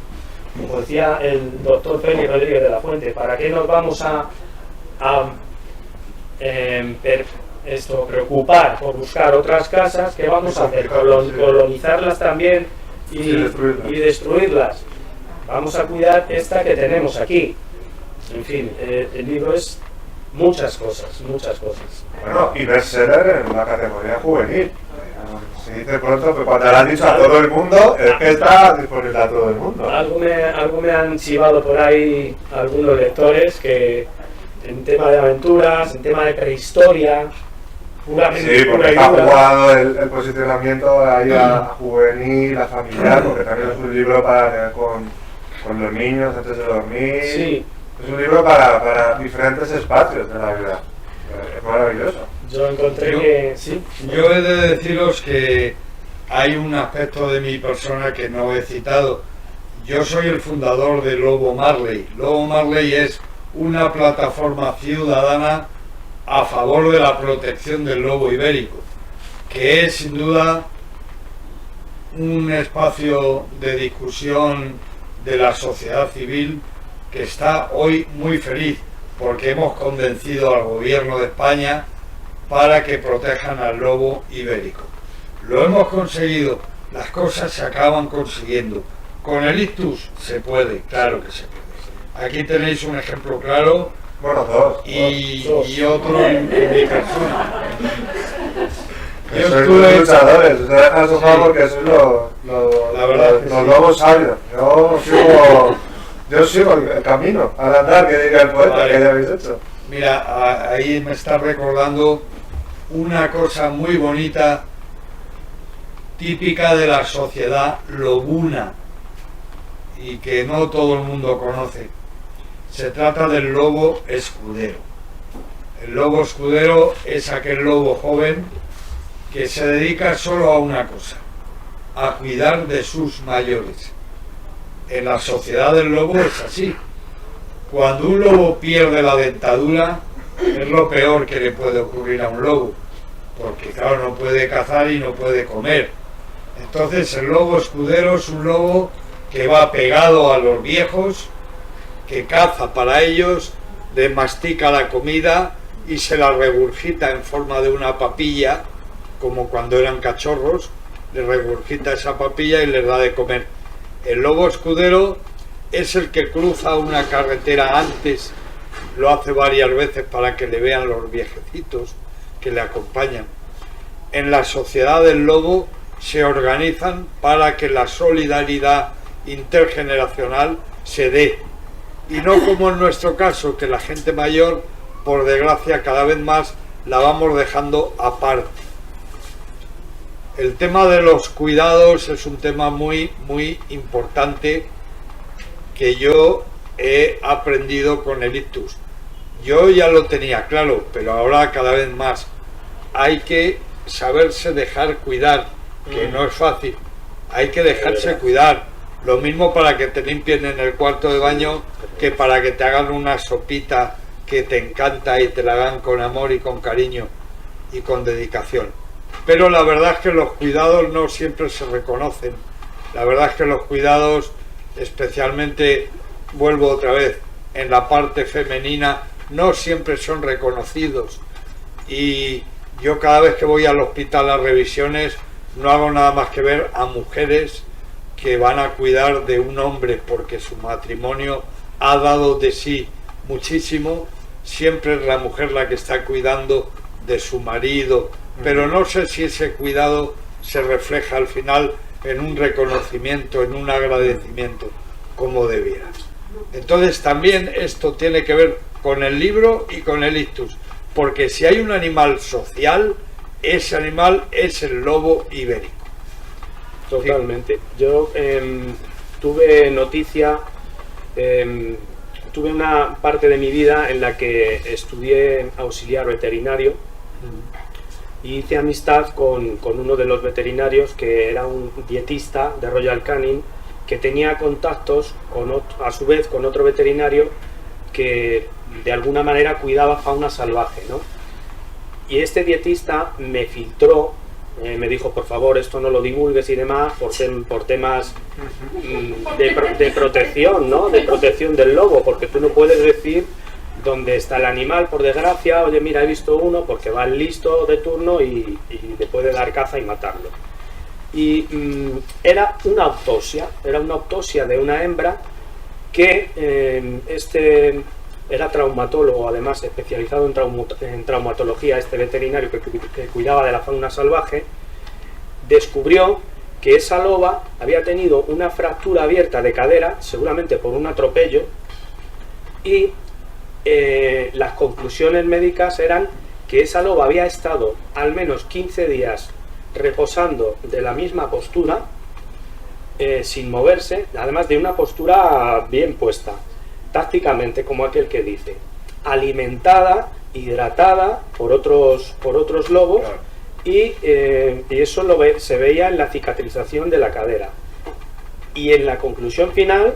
Como decía el doctor Félix Rodríguez de la Fuente, ¿para qué nos vamos a preocupar por buscar otras casas? ¿Qué vamos a hacer? ¿Colonizarlas también y destruirlas? Vamos a cuidar esta que tenemos aquí. En fin, el libro es muchas cosas. Bueno, y bestseller en la categoría juvenil. Se dice pronto que cuando lo han dicho a todo el mundo, es que está disponible a todo el mundo. Algo me han chivado por ahí algunos lectores que en tema de aventuras, en tema de prehistoria, sí, porque está jugado el posicionamiento ahí a juvenil, a familiar, porque también es un libro para leer con los niños antes de dormir. Sí. Es un libro para diferentes espacios de la vida. Es maravilloso. Yo encontré que sí. Yo he de deciros que hay un aspecto de mi persona que no he citado. Yo soy el fundador de Lobo Marley. Lobo Marley es una plataforma ciudadana a favor de la protección del lobo ibérico, que es sin duda un espacio de discusión de la sociedad civil que está hoy muy feliz porque hemos convencido al gobierno de España para que protejan al lobo ibérico. Lo hemos conseguido, las cosas se acaban consiguiendo. Con el ictus se puede, claro que se puede. Aquí tenéis un ejemplo claro. Bueno, dos. Y otro en mi persona. Yo soy luchadores, ustedes dejan su juego porque sois los lobos sabios. Yo sigo el camino al andar, que diga el poeta, vale, que ya habéis hecho. Mira, ahí me está recordando una cosa muy bonita, típica de la sociedad lobuna y que no todo el mundo conoce. Se trata del lobo escudero. El lobo escudero es aquel lobo joven que se dedica solo a una cosa, a cuidar de sus mayores. En la sociedad del lobo es así. Cuando un lobo pierde la dentadura, es lo peor que le puede ocurrir a un lobo, porque claro, no puede cazar y no puede comer. Entonces el lobo escudero es un lobo que va pegado a los viejos, que caza para ellos, les mastica la comida y se la regurgita en forma de una papilla, como cuando eran cachorros, les regurgita esa papilla y les da de comer. El lobo escudero es el que cruza una carretera antes, lo hace varias veces para que le vean los viejecitos que le acompañan. En la sociedad del lobo se organizan para que la solidaridad intergeneracional se dé. Y no como en nuestro caso, que la gente mayor por desgracia, cada vez más la vamos dejando aparte. El tema de los cuidados es un tema muy, muy importante que yo he aprendido con el ictus. Yo ya lo tenía claro, pero ahora cada vez más. Hay que saberse dejar cuidar, que no es fácil. Hay que dejarse cuidar. Lo mismo para que te limpien en el cuarto de baño que para que te hagan una sopita que te encanta y te la hagan con amor y con cariño y con dedicación. Pero la verdad es que los cuidados no siempre se reconocen. La verdad es que los cuidados, especialmente, vuelvo otra vez, en la parte femenina, no siempre son reconocidos. Y yo cada vez que voy al hospital a revisiones no hago nada más que ver a mujeres que van a cuidar de un hombre porque su matrimonio ha dado de sí muchísimo. Siempre es la mujer la que está cuidando de su marido, pero no sé si ese cuidado se refleja al final en un reconocimiento, en un agradecimiento, como debiera. Entonces también esto tiene que ver con el libro y con el ictus, porque si hay un animal social, ese animal es el lobo ibérico. Totalmente. Yo tuve noticia, tuve una parte de mi vida en la que estudié auxiliar veterinario y hice amistad con uno de los veterinarios que era un dietista de Royal Canin que tenía contactos a su vez con otro veterinario que de alguna manera cuidaba fauna salvaje, ¿no? Y este dietista me filtró, me dijo, por favor, esto no lo divulgues y demás, por temas de protección, ¿no? De protección del lobo, porque tú no puedes decir dónde está el animal, por desgracia, oye, mira, he visto uno, porque va el listo de turno y le puede dar caza y matarlo. Y era una autopsia de una hembra que era traumatólogo, además especializado en traumatología, este veterinario que cuidaba de la fauna salvaje, descubrió que esa loba había tenido una fractura abierta de cadera, seguramente por un atropello, y las conclusiones médicas eran que esa loba había estado al menos 15 días reposando de la misma postura, sin moverse, además de una postura bien puesta, tácticamente, como aquel que dice, alimentada, hidratada por otros lobos, claro. Y eso se veía en la cicatrización de la cadera. Y en la conclusión final,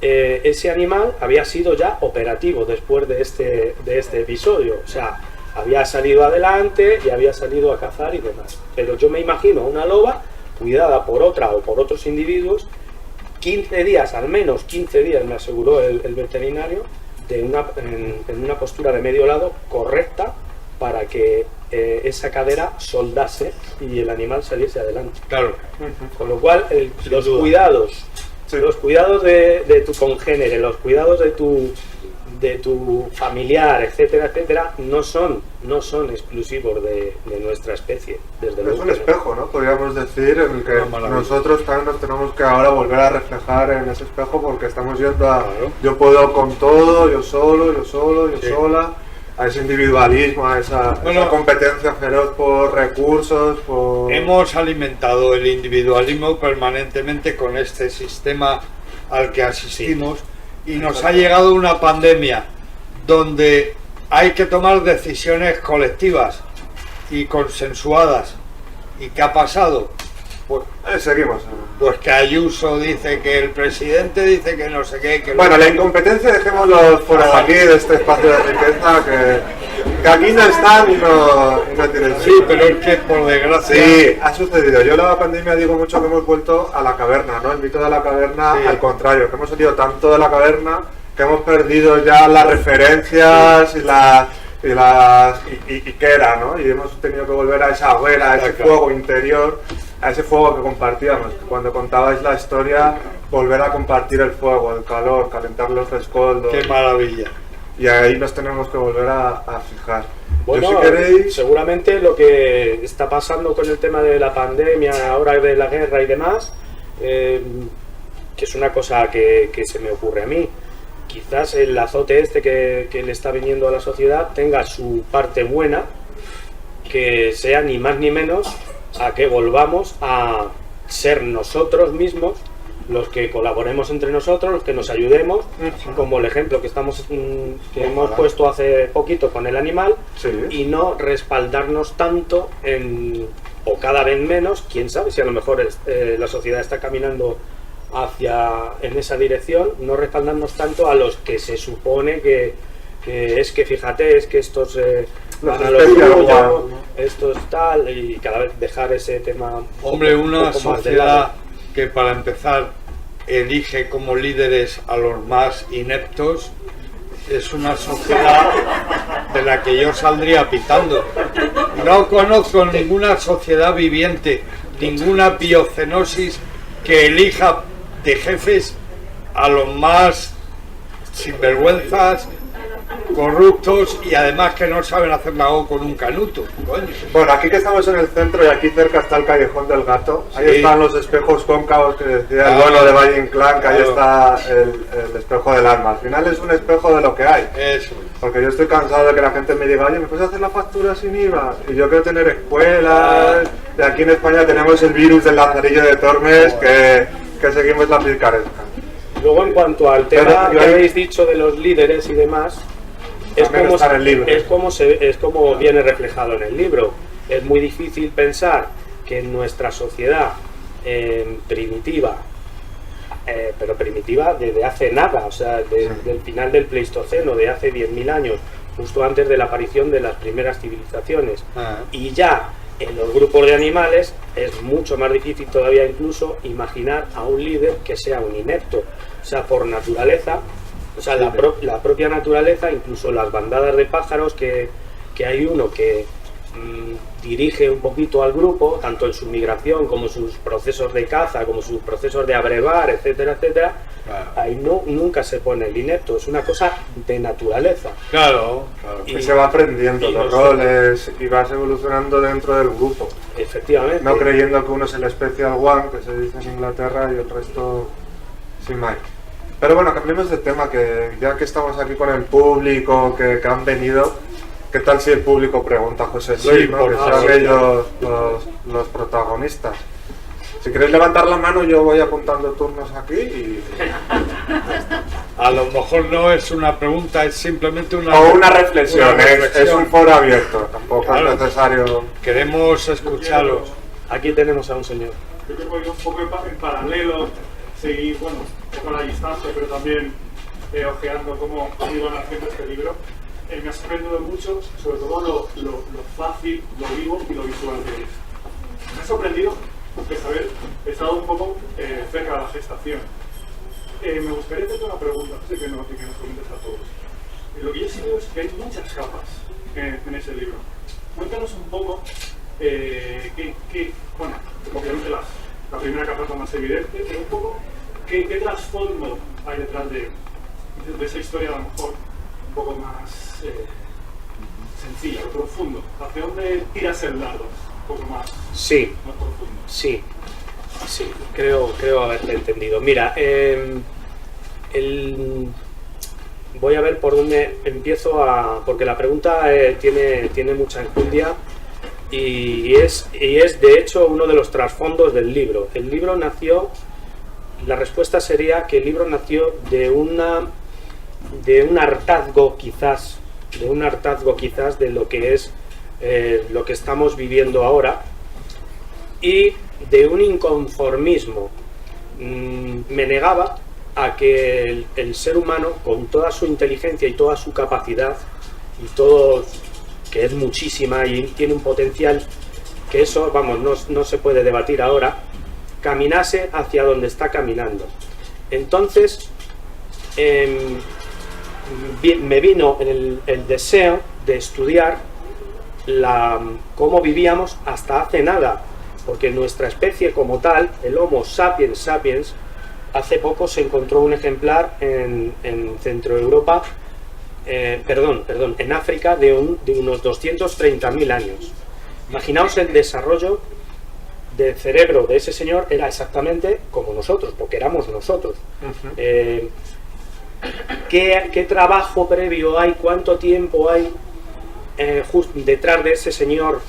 ese animal había sido ya operativo después de este episodio, o sea, había salido adelante y había salido a cazar y demás. Pero yo me imagino una loba cuidada por otra o por otros individuos, 15 días, al menos 15 días, me aseguró el veterinario, en una postura de medio lado correcta para que esa cadera soldase y el animal saliese adelante. Claro. Con lo cual, los cuidados de tu congénere, los cuidados de tu familiar, etcétera, etcétera, no son exclusivos de nuestra especie. Desde luego es un espejo, ¿no? Podríamos decir, en el que nosotros también nos tenemos que ahora volver a reflejar en ese espejo, porque estamos yendo a yo puedo con todo, yo solo, sola, a ese individualismo, a esa competencia feroz por recursos, Hemos alimentado el individualismo permanentemente con este sistema al que asistimos. Y nos ha llegado una pandemia donde hay que tomar decisiones colectivas y consensuadas. ¿Y qué ha pasado? Pues seguimos. Pues que Ayuso dice que el presidente dice que no sé qué. Bueno, la incompetencia dejémoslo fuera de aquí, de este espacio de riqueza, que aquí no están y no tienen. Sí, pero es que por desgracia. Sí, ha sucedido. Yo en la pandemia digo mucho que hemos vuelto a la caverna, ¿no? El mito de la caverna, al contrario, que hemos salido tanto de la caverna que hemos perdido ya las referencias y qué era, ¿no? Y hemos tenido que volver a esa hoguera, a ese fuego interior, a ese fuego que compartíamos. Cuando contabais la historia, volver a compartir el fuego, el calor, calentar los rescoldos. ¡Qué maravilla! Y ahí nos tenemos que volver a fijar. Bueno, si queréis... seguramente lo que está pasando con el tema de la pandemia, ahora de la guerra y demás, que es una cosa que se me ocurre a mí, quizás el azote este que le está viniendo a la sociedad tenga su parte buena, que sea ni más ni menos a que volvamos a ser nosotros mismos los que colaboremos entre nosotros, los que nos ayudemos, como el ejemplo que hemos puesto hace poquito con el animal, Sí. y no respaldarnos tanto o cada vez menos, quién sabe si a lo mejor la sociedad está caminando en esa dirección, no respaldarnos tanto a los que se supone que es que fíjate, es que estos van a lo suyo, estos tal, y cada vez dejar ese tema. Hombre, una un poco más de sociedad lado. que para empezar elige como líderes a los más ineptos es una sociedad de la que yo saldría pitando. No conozco ninguna sociedad viviente, ninguna biocenosis que elija de jefes a los más sinvergüenzas, corruptos y además que no saben hacer la O con un canuto. Coño. Bueno, aquí que estamos en el centro y aquí cerca está el Callejón del Gato. Ahí Sí. están los espejos cóncavos que decía el Claro. bueno de Valle Inclán, que ahí Claro. está el espejo del alma. Al final es un espejo de lo que hay. Eso. Porque yo estoy cansado de que la gente me diga, oye, ¿me puedes hacer la factura sin IVA? Y yo quiero tener escuelas. Y aquí en España tenemos el virus del Lazarillo de Tormes, que seguimos la picaresca. Luego, en cuanto al tema Pero yo que ahí- habéis dicho de los líderes y demás, También está en el libro. es como viene reflejado en el libro. Es muy difícil pensar que en nuestra sociedad primitiva, pero primitiva desde hace nada, o sea, del final del Pleistoceno, de hace 10.000 años, justo antes de la aparición de las primeras civilizaciones, y ya en los grupos de animales es mucho más difícil todavía incluso imaginar a un líder que sea un inepto, o sea, por naturaleza. O sea, la propia naturaleza, incluso las bandadas de pájaros, que hay uno que dirige un poquito al grupo, tanto en su migración como sus procesos de caza, como sus procesos de abrevar, etcétera, etcétera, Claro. ahí nunca se pone el inepto, es una cosa de naturaleza. Claro, claro. Que se va aprendiendo y los nosotros- roles y vas evolucionando dentro del grupo. Efectivamente. No creyendo que uno es el Special One, que se dice en Inglaterra, y el resto sin más. Pero bueno, cambiemos de tema, que ya que estamos aquí con el público que han venido, ¿qué tal si el público pregunta a José Luis, Sí, ¿no? por Que favor. sean ellos los protagonistas? Si queréis levantar la mano, yo voy apuntando turnos aquí y... A lo mejor no es una pregunta, es simplemente una... O una reflexión, una es reflexión. un foro abierto, tampoco Claro. es necesario... Queremos escucharlos. Aquí tenemos a un señor. Yo creo que voy un poco en paralelo, seguir, bueno, un poco a la distancia, pero también ojeando cómo iban haciendo este libro. Me ha sorprendido mucho, sobre todo lo fácil, lo vivo y lo visual que es. Me ha sorprendido de saber, he estado un poco cerca de la gestación. Me gustaría hacerte una pregunta, sé que nos comentes a todos. Lo que yo sí veo es que hay muchas capas en ese libro. Cuéntanos un poco bueno, obviamente la primera capa es la más evidente, pero un poco qué trasfondo hay detrás de esa historia, a lo mejor un poco más sencilla, profundo. ¿Hacia dónde tiras el dardo? Un poco más profundo. Sí, creo haberte entendido. Mira, voy a ver por dónde empiezo porque la pregunta tiene mucha enjundia y es de hecho uno de los trasfondos del libro. El libro nació, la respuesta sería que el libro nació de un hartazgo quizás, de lo que es lo que estamos viviendo ahora, y de un inconformismo. Me negaba a que el ser humano, con toda su inteligencia y toda su capacidad, y todo, que es muchísima y tiene un potencial, que eso, vamos, no se puede debatir ahora, caminase hacia donde está caminando. Entonces, me vino el deseo de estudiar cómo vivíamos hasta hace nada, porque nuestra especie como tal, el Homo sapiens sapiens, hace poco se encontró un ejemplar en Centroeuropa, en África, de unos 230.000 años. Imaginaos el desarrollo del cerebro de ese señor, era exactamente como nosotros, porque éramos nosotros. ¿Qué trabajo previo hay? ¿Cuánto tiempo hay detrás de ese señor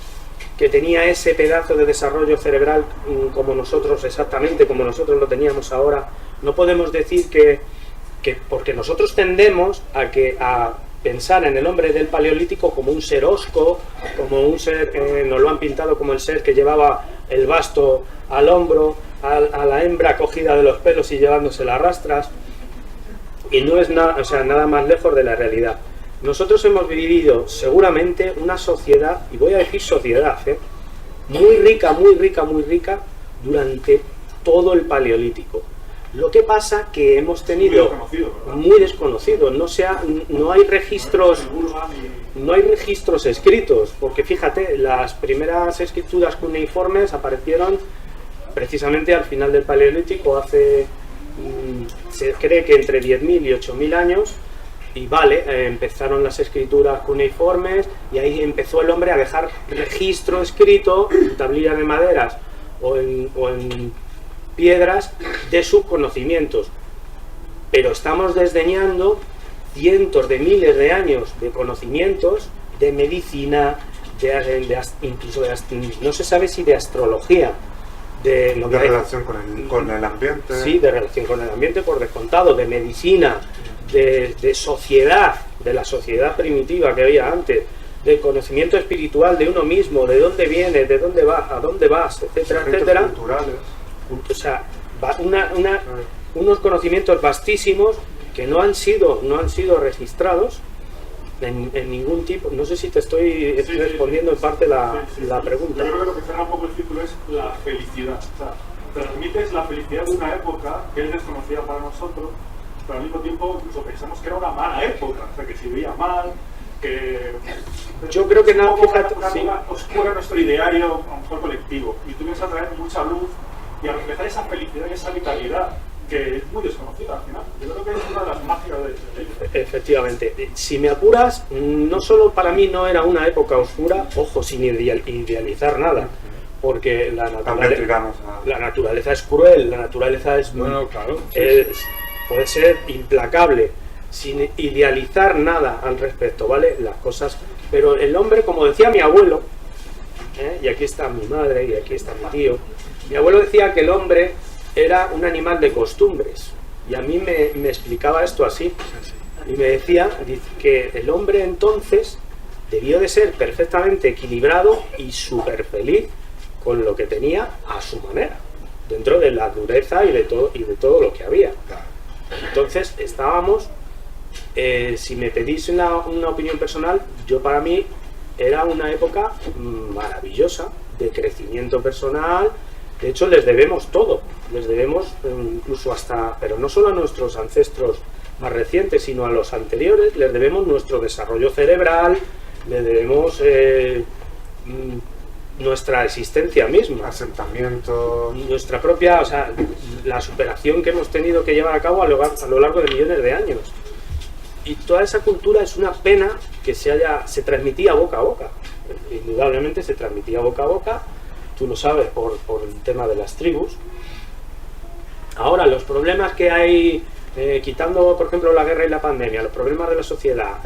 que tenía ese pedazo de desarrollo cerebral como nosotros, exactamente como nosotros lo teníamos ahora? No podemos decir que porque nosotros tendemos a pensar en el hombre del Paleolítico como un ser hosco, como un ser, nos lo han pintado como el ser que llevaba el basto al hombro, a la hembra cogida de los pelos y llevándose las rastras, y no es nada, o sea, nada más lejos de la realidad. Nosotros hemos vivido seguramente una sociedad, y voy a decir sociedad, muy rica, muy rica, muy rica durante todo el Paleolítico. Lo que pasa que hemos tenido muy desconocido, no hay registros escritos, porque fíjate, las primeras escrituras cuneiformes aparecieron precisamente al final del Paleolítico, se cree que entre 10.000 y 8.000 años, y empezaron las escrituras cuneiformes, y ahí empezó el hombre a dejar registro escrito en tablillas de maderas o en piedras de sus conocimientos. Pero estamos desdeñando cientos de miles de años de conocimientos de medicina, incluso no se sabe si de astrología, de relación con el ambiente. Sí, de relación con el ambiente por descontado, de medicina, de sociedad, de la sociedad primitiva que había antes, del conocimiento espiritual de uno mismo, de dónde vienes, de dónde vas, a dónde vas, etcétera, etcétera. Culturales. O sea, unos conocimientos vastísimos que no han sido registrados en ningún tipo. No sé si te estoy respondiendo en parte la pregunta. Yo creo que lo que cierra un poco el círculo es la felicidad. O sea, transmites la felicidad de una época que es desconocida para nosotros, pero al mismo tiempo incluso pensamos que era una mala época, o sea, que se veía mal, que... Yo creo que no, fíjate, una oscura nuestro ideario, a lo mejor colectivo, y tú vienes a traer mucha luz y a reflejar esa felicidad y esa vitalidad que es muy desconocida al final. Yo creo que es una de las magias de... Efectivamente. Si me apuras, no solo para mí no era una época oscura, ojo, sin idealizar nada, porque la naturaleza es cruel, la naturaleza es... Bueno, claro. Puede ser implacable, sin idealizar nada al respecto, ¿vale? Las cosas... Pero el hombre, como decía mi abuelo, y aquí está mi madre, y aquí está mi tío, mi abuelo decía que el hombre era un animal de costumbres, y a mí me explicaba esto así, y me decía que el hombre entonces debió de ser perfectamente equilibrado y súper feliz con lo que tenía a su manera, dentro de la dureza y de todo lo que había. Entonces estábamos, si me pedís una opinión personal, para mí era una época maravillosa de crecimiento personal. De hecho, les debemos todo, les debemos incluso pero no solo a nuestros ancestros más recientes, sino a los anteriores, les debemos nuestro desarrollo cerebral, les debemos nuestra existencia misma, asentamiento, nuestra propia, o sea, la superación que hemos tenido que llevar a cabo a lo largo de millones de años. Y toda esa cultura es una pena que se transmitía boca a boca, indudablemente se transmitía boca a boca. Tú lo sabes por el tema de las tribus. Ahora, los problemas que hay, quitando por ejemplo la guerra y la pandemia, los problemas de la sociedad,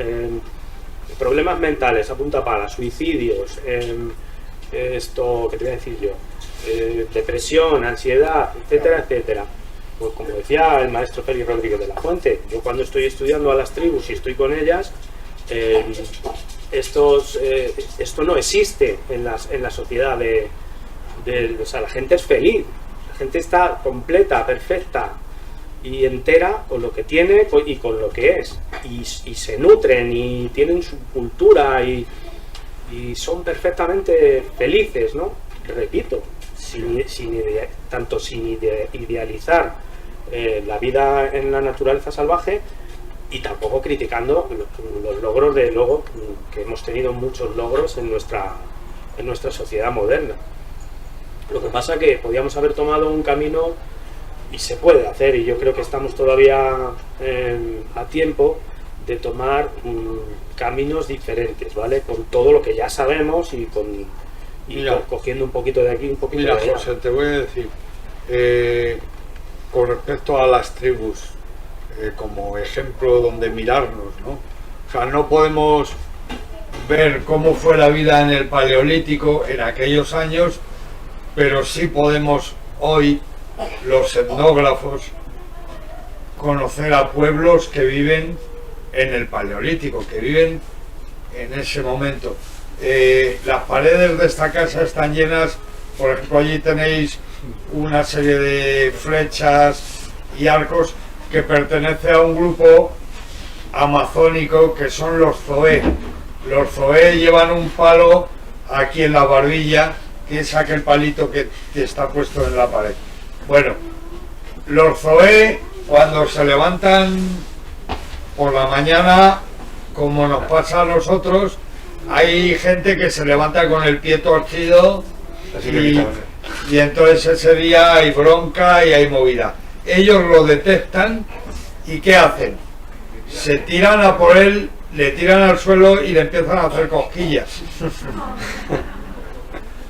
problemas mentales a punta pala, suicidios, esto que te voy a decir yo, depresión, ansiedad, etcétera, etcétera. Pues como decía el maestro Félix Rodríguez de la Fuente, yo cuando estoy estudiando a las tribus y estoy con ellas, esto no existe en la sociedad o sea, la gente es feliz, la gente está completa, perfecta y entera con lo que tiene y con lo que es, y se nutren y tienen su cultura y son perfectamente felices, ¿no? Repito, tanto sin idealizar la vida en la naturaleza salvaje, y tampoco criticando los logros que hemos tenido muchos logros en nuestra sociedad moderna. Lo que pasa que podíamos haber tomado un camino, y se puede hacer, y yo creo que estamos todavía a tiempo de tomar caminos diferentes, ¿vale? Con todo lo que ya sabemos y cogiendo un poquito de aquí, un poquito de allá. Mira, José, te voy a decir, con respecto a las tribus, como ejemplo donde mirarnos, ¿no? O sea, no podemos ver cómo fue la vida en el Paleolítico en aquellos años, pero sí podemos hoy, los etnógrafos, conocer a pueblos que viven en el Paleolítico, que viven en ese momento. Las paredes de esta casa están llenas, por ejemplo, allí tenéis una serie de flechas y arcos que pertenece a un grupo amazónico que son los Zoé. Los Zoé llevan un palo aquí en la barbilla, que es aquel palito que está puesto en la pared. Bueno, los Zoé, cuando se levantan por la mañana, como nos pasa a nosotros, hay gente que se levanta con el pie torcido y entonces ese día hay bronca y hay movida. Ellos lo detectan y ¿qué hacen? Se tiran a por él, le tiran al suelo y le empiezan a hacer cosquillas.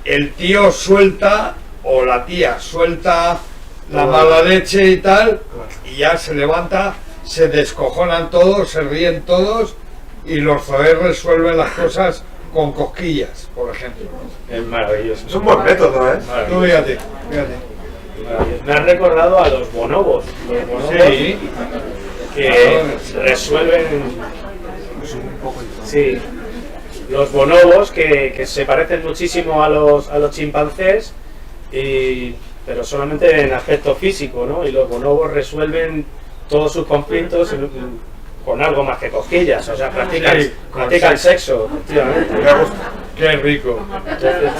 El tío suelta, o la tía suelta la mala leche y tal, y ya se levanta, se descojonan todos, se ríen todos, y los Zoé resuelven las cosas con cosquillas, por ejemplo. Es maravilloso. Es un buen método, ¿eh? Tú fíjate, fíjate. Me ha recordado a los bonobos. Los bonobos Sí, que resuelven. Sí. Los bonobos que se parecen muchísimo a los chimpancés, pero solamente en aspecto físico, ¿no? Y los bonobos resuelven todos sus conflictos con algo más que cosquillas, o sea, practican sexo, efectivamente. qué rico. Entonces,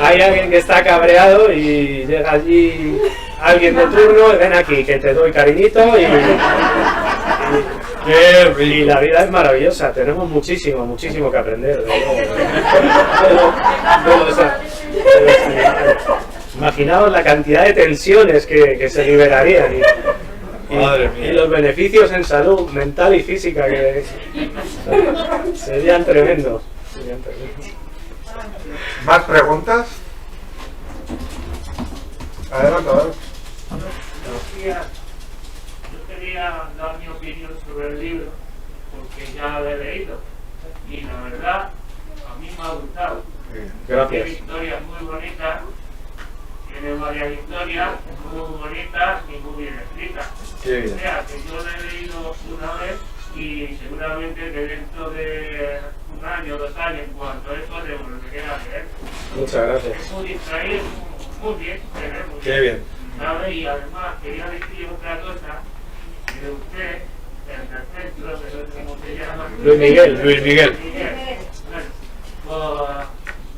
hay alguien que está cabreado y llega allí alguien de turno, ven aquí que te doy cariñito Qué rico. y la vida es maravillosa, tenemos muchísimo que aprender de los animales. Imaginaos la cantidad de tensiones que se liberarían Madre mía. y los beneficios en salud mental y física que serían tremendos. ¿Más preguntas? Adelante, adelante. Yo quería dar mi opinión sobre el libro, porque ya lo he leído, y la verdad, a mí me ha gustado. Gracias. Tiene historias muy bonitas, tiene varias historias muy bonitas y muy bien escritas. Qué bien. O sea, que yo lo he leído una vez y seguramente que dentro de un año, 2 años, en cuanto a eso, le volveré a leer. Muchas gracias. Es muy distraído, muy bien, muy Qué bien. ¿Sabe? Y además quería decir otra cosa, que usted, el centro, no sé cómo se llama. Luis Miguel. Bueno,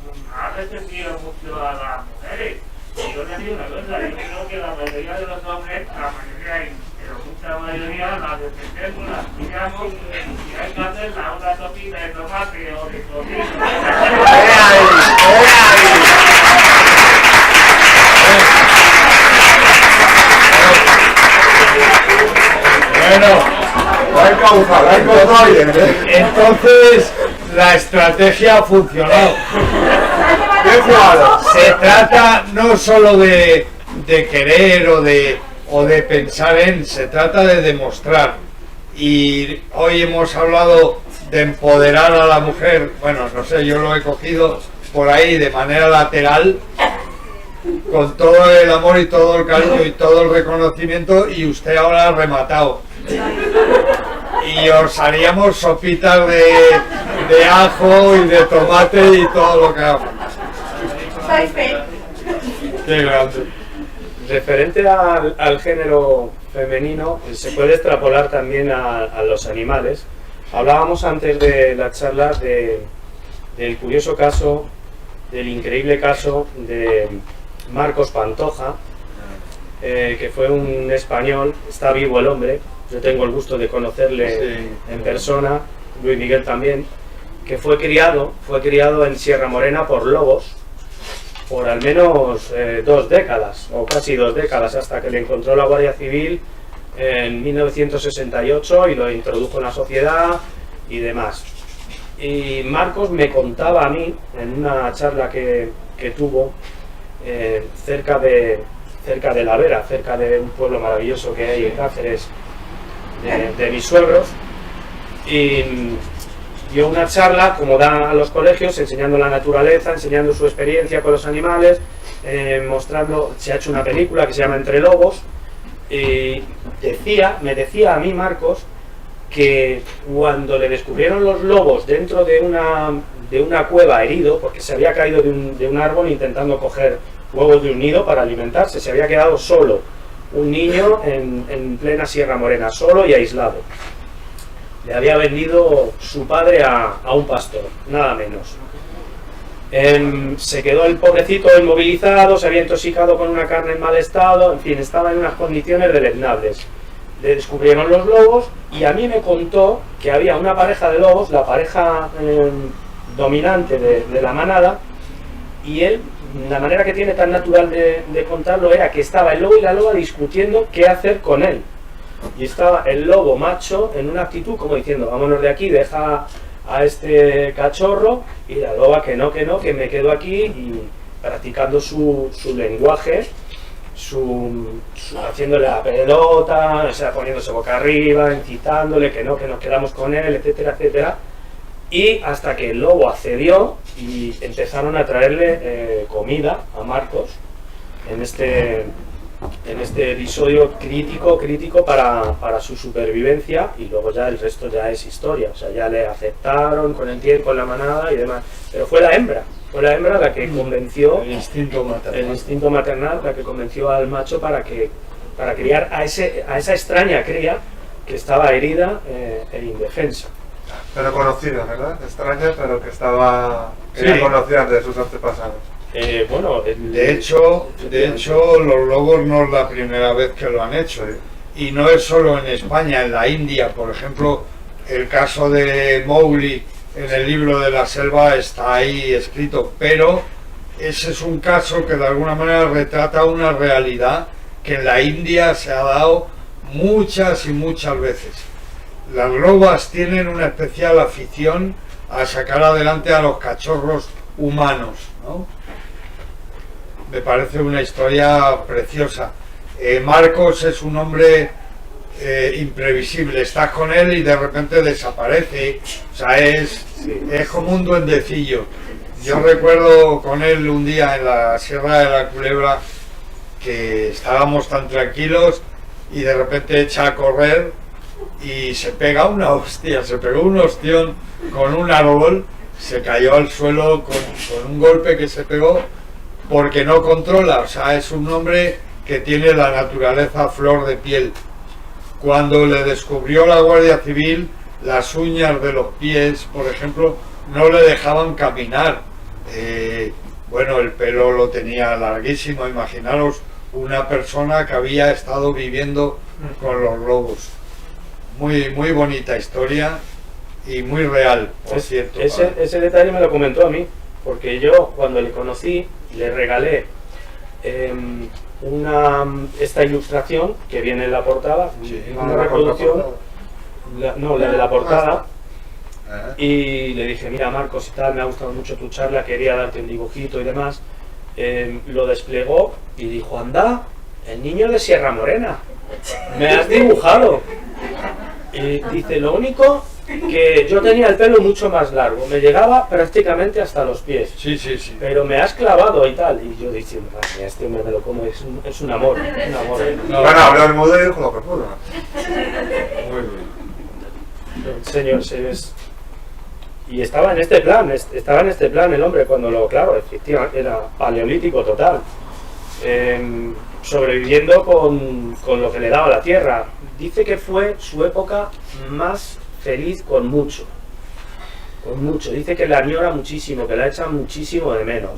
pues, ha defendido mucho a las mujeres. Y yo le digo una cosa, yo creo que la mayoría de los hombres, la mayoría, pero mucha mayoría, la defendemos, la tiramos, y hay que hacerla una sopita de tomate o de cocina. Bueno, entonces la estrategia ha funcionado. Se trata no solo de querer o de pensar en, se trata de demostrar. Y hoy hemos hablado de empoderar a la mujer, bueno, no sé, yo lo he cogido por ahí de manera lateral, con todo el amor y todo el cariño y todo el reconocimiento, y usted ahora ha rematado. Y os haríamos sopitas de ajo y de tomate y todo lo que hago. Qué grande. Referente al género femenino, se puede extrapolar también a los animales. Hablábamos antes de la charla del curioso caso, del increíble caso de Marcos Pantoja, que fue un español, está vivo el hombre, yo tengo el gusto de conocerle en persona, Luis Miguel también, que fue criado en Sierra Morena por lobos, por al menos 2 décadas, o casi 2 décadas, hasta que le encontró la Guardia Civil en 1968 y lo introdujo en la sociedad y demás. Y Marcos me contaba a mí, en una charla que tuvo cerca de cerca de La Vera, cerca de un pueblo maravilloso que hay en Cáceres, de mis suegros, y dio una charla, como dan a los colegios, enseñando la naturaleza, enseñando su experiencia con los animales, mostrando, se ha hecho una película que se llama Entre Lobos, y me decía a mí, Marcos, que cuando le descubrieron los lobos dentro de una cueva herido, porque se había caído de un árbol intentando coger huevos de un nido para alimentarse, se había quedado solo, un niño en plena Sierra Morena, solo y aislado. Le había vendido su padre a un pastor, nada menos. Se quedó el pobrecito inmovilizado, se había intoxicado con una carne en mal estado, en fin, estaba en unas condiciones deleznables. Le descubrieron los lobos y a mí me contó que había una pareja de lobos, la pareja dominante de la manada, y él, la manera que tiene tan natural de contarlo era que estaba el lobo y la loba discutiendo qué hacer con él. Y estaba el lobo macho en una actitud como diciendo, vámonos de aquí, deja a este cachorro, y la loba que no, que me quedo aquí, y practicando su lenguaje, haciéndole la pelota, o sea, poniéndose boca arriba, incitándole que nos quedamos con él, etcétera, etcétera. Y hasta que el lobo accedió y empezaron a traerle comida a Marcos en este episodio crítico para su supervivencia, y luego ya el resto ya es historia, o sea, ya le aceptaron con el tiempo en la manada y demás, pero fue la hembra la que convenció, el instinto maternal, la que convenció al macho para criar a esa extraña cría que estaba herida e indefensa. Pero conocida, ¿verdad? Extraña, pero que era conocida de sus antepasados. Bueno, de hecho, los lobos no es la primera vez que lo han hecho. Y no es solo en España, en la India, por ejemplo, el caso de Mowgli en el libro de la selva está ahí escrito, pero ese es un caso que de alguna manera retrata una realidad que en la India se ha dado muchas y muchas veces. Las lobas tienen una especial afición a sacar adelante a los cachorros humanos, ¿no? Me parece una historia preciosa. Marcos es un hombre imprevisible, estás con él y de repente desaparece, o sea, es como un duendecillo. Yo recuerdo con él un día en la Sierra de la Culebra que estábamos tan tranquilos y de repente echa a correr y se pega una hostia, se pegó un ostión con un árbol, se cayó al suelo con un golpe que se pegó porque no controla, o sea, es un hombre que tiene la naturaleza a flor de piel. Cuando le descubrió la Guardia Civil, las uñas de los pies, por ejemplo, no le dejaban caminar. Bueno, el pelo lo tenía larguísimo, imaginaros una persona que había estado viviendo con los lobos. Muy, muy bonita historia y muy real, por cierto. Ese detalle me lo comentó a mí, porque yo cuando le conocí le regalé esta ilustración que viene en la portada, una reproducción, la de la portada, y le dije, mira Marcos y tal, me ha gustado mucho tu charla, quería darte un dibujito y demás. Lo desplegó y dijo, anda, el niño de Sierra Morena, me has dibujado. Y dice, lo único que yo tenía el pelo mucho más largo, me llegaba prácticamente hasta los pies. Sí. Pero me has clavado y tal. Y yo diciendo, este hombre me lo como, es un amor. No, bueno, habló el mudo y dijo lo que pudo. Muy bien. Señor, y estaba en este plan el hombre cuando claro, efectivamente, era paleolítico total. Sobreviviendo con lo que le daba la tierra. Dice que fue su época más feliz con mucho. Dice que la añora muchísimo, que la echa muchísimo de menos.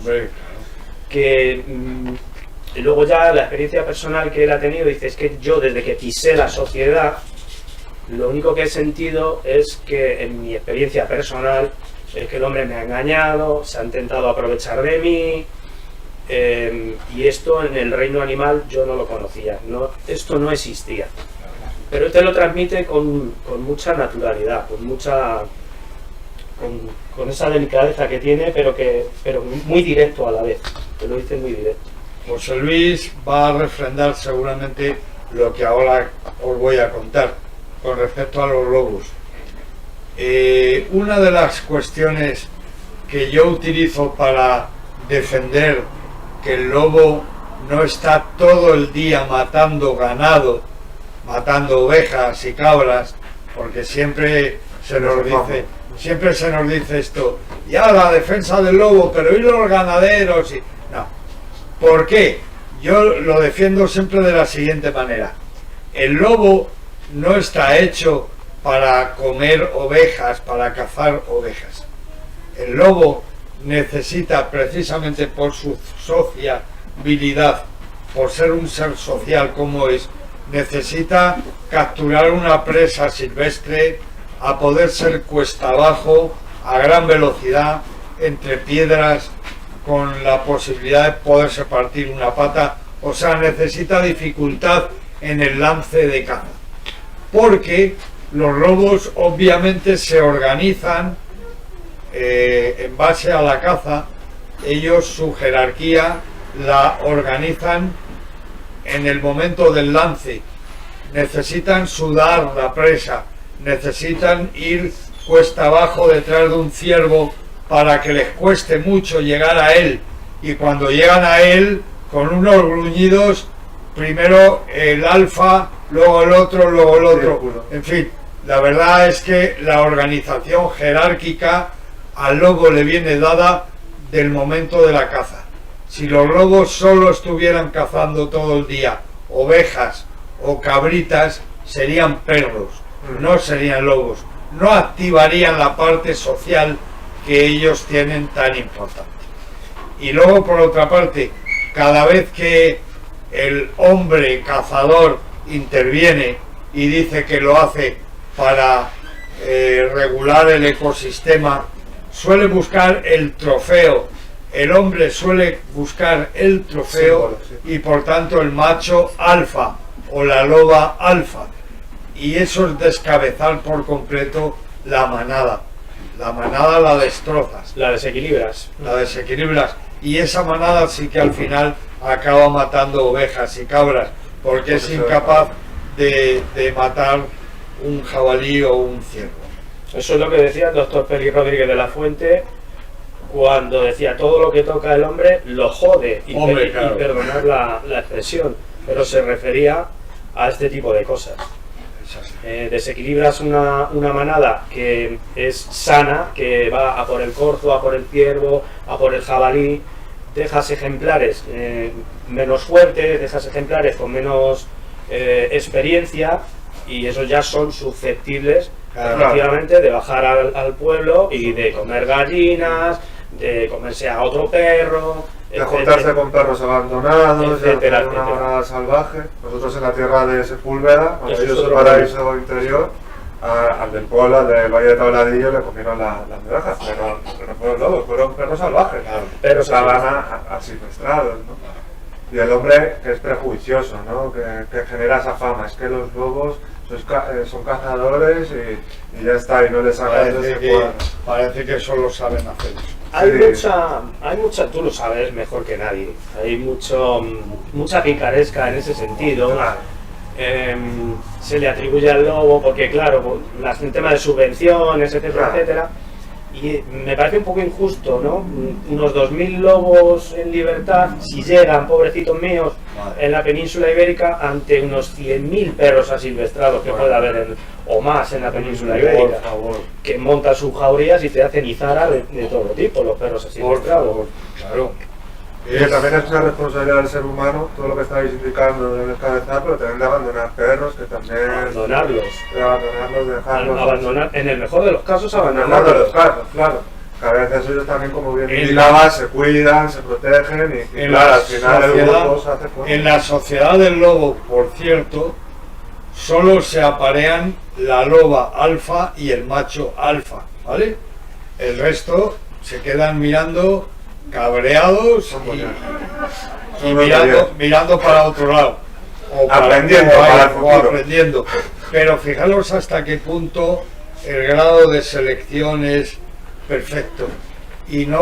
Que luego ya la experiencia personal que él ha tenido, dice, es que yo desde que pisé la sociedad, lo único que he sentido es que en mi experiencia personal es que el hombre me ha engañado, se ha intentado aprovechar de mí. Y esto en el reino animal yo no lo conocía, esto no existía, pero él te lo transmite con mucha naturalidad, con esa delicadeza que tiene, pero muy directo a la vez, te lo dice muy directo. José Luis va a refrendar seguramente lo que ahora os voy a contar con respecto a los lobos. Una de las cuestiones que yo utilizo para defender que el lobo no está todo el día matando ganado, matando ovejas y cabras, porque siempre se nos dice esto, ya la defensa del lobo, pero ¿y los ganaderos? No. ¿Por qué? Yo lo defiendo siempre de la siguiente manera. El lobo no está hecho para comer ovejas, para cazar ovejas. El lobo necesita, precisamente por su sociabilidad, por ser un ser social como es, necesita capturar una presa silvestre a poder ser cuesta abajo, a gran velocidad, entre piedras, con la posibilidad de poderse partir una pata. O sea, necesita dificultad en el lance de caza, porque los lobos obviamente se organizan en base a la caza. Ellos su jerarquía la organizan en el momento del lance. Necesitan sudar la presa, necesitan ir cuesta abajo detrás de un ciervo para que les cueste mucho llegar a él, y cuando llegan a él, con unos gruñidos, primero el alfa, luego el otro, luego el otro. En fin, la verdad es que la organización jerárquica al lobo le viene dada del momento de la caza. Si los lobos solo estuvieran cazando todo el día ovejas o cabritas, serían perros, no serían lobos, no activarían la parte social que ellos tienen tan importante. Y luego, por otra parte, cada vez que el hombre cazador interviene y dice que lo hace para regular el ecosistema, suele buscar el trofeo. El hombre suele buscar el trofeo y por tanto el macho alfa o la loba alfa. Y eso es descabezar por completo la manada. La manada la destrozas. La desequilibras. La desequilibras. Y esa manada sí que al final acaba matando ovejas y cabras, porque es incapaz de matar un jabalí o un ciervo. Eso es lo que decía el doctor Félix Rodríguez de la Fuente cuando decía: todo lo que toca el hombre lo jode, y perdonar la expresión, pero se refería a este tipo de cosas. Desequilibras una manada que es sana, que va a por el corzo, a por el ciervo, a por el jabalí, dejas ejemplares menos fuertes, dejas ejemplares con menos experiencia, y esos ya son susceptibles efectivamente de bajar al pueblo y de comer gallinas, de comerse a otro perro, de juntarse con perros abandonados, etcétera, de una manada salvaje. Nosotros en la tierra de Sepúlveda, maravilloso paraíso interior, al del pueblo, al del Valle de Tabladillo, le comieron las ovejas, pero no fueron lobos, fueron perros salvajes, perros estaban asilvestrados, ¿no? Y el hombre, que es prejuicioso, ¿no? que genera esa fama, es que los lobos son cazadores y ya está, y no les sacan de ese cuadro. Parece que solo saben hacer eso. Hay mucha, tú lo sabes mejor que nadie, hay mucha picaresca en ese sentido. Claro. Se le atribuye al lobo porque, claro, el tema de subvenciones, etcétera, etcétera, y me parece un poco injusto, ¿no? Unos 2000 lobos en libertad, si llegan, pobrecitos míos, en la península ibérica, ante unos 100.000 perros asilvestrados que puede haber o más en la península ibérica, que montan sus jaurías y te hacen izara de todo tipo, los perros asilvestrados. Claro. Y que también es una responsabilidad del ser humano, todo lo que estáis indicando de descabezar, pero también de abandonar perros, que también... Abandonarlos. De abandonarlos, dejarlos... Abandonar, en el mejor de los casos, En el mejor de abandonarlos. los casos, claro. Que a veces ellos también, como bien indicabas, se cuidan, se protegen y claro, al final el grupo se hace fuerte. En la sociedad del lobo, por cierto, solo se aparean la loba alfa y el macho alfa, ¿vale? El resto se quedan mirando cabreados y mirando para otro lado, o aprendiendo. Pero fijaros hasta qué punto el grado de selección es perfecto, y no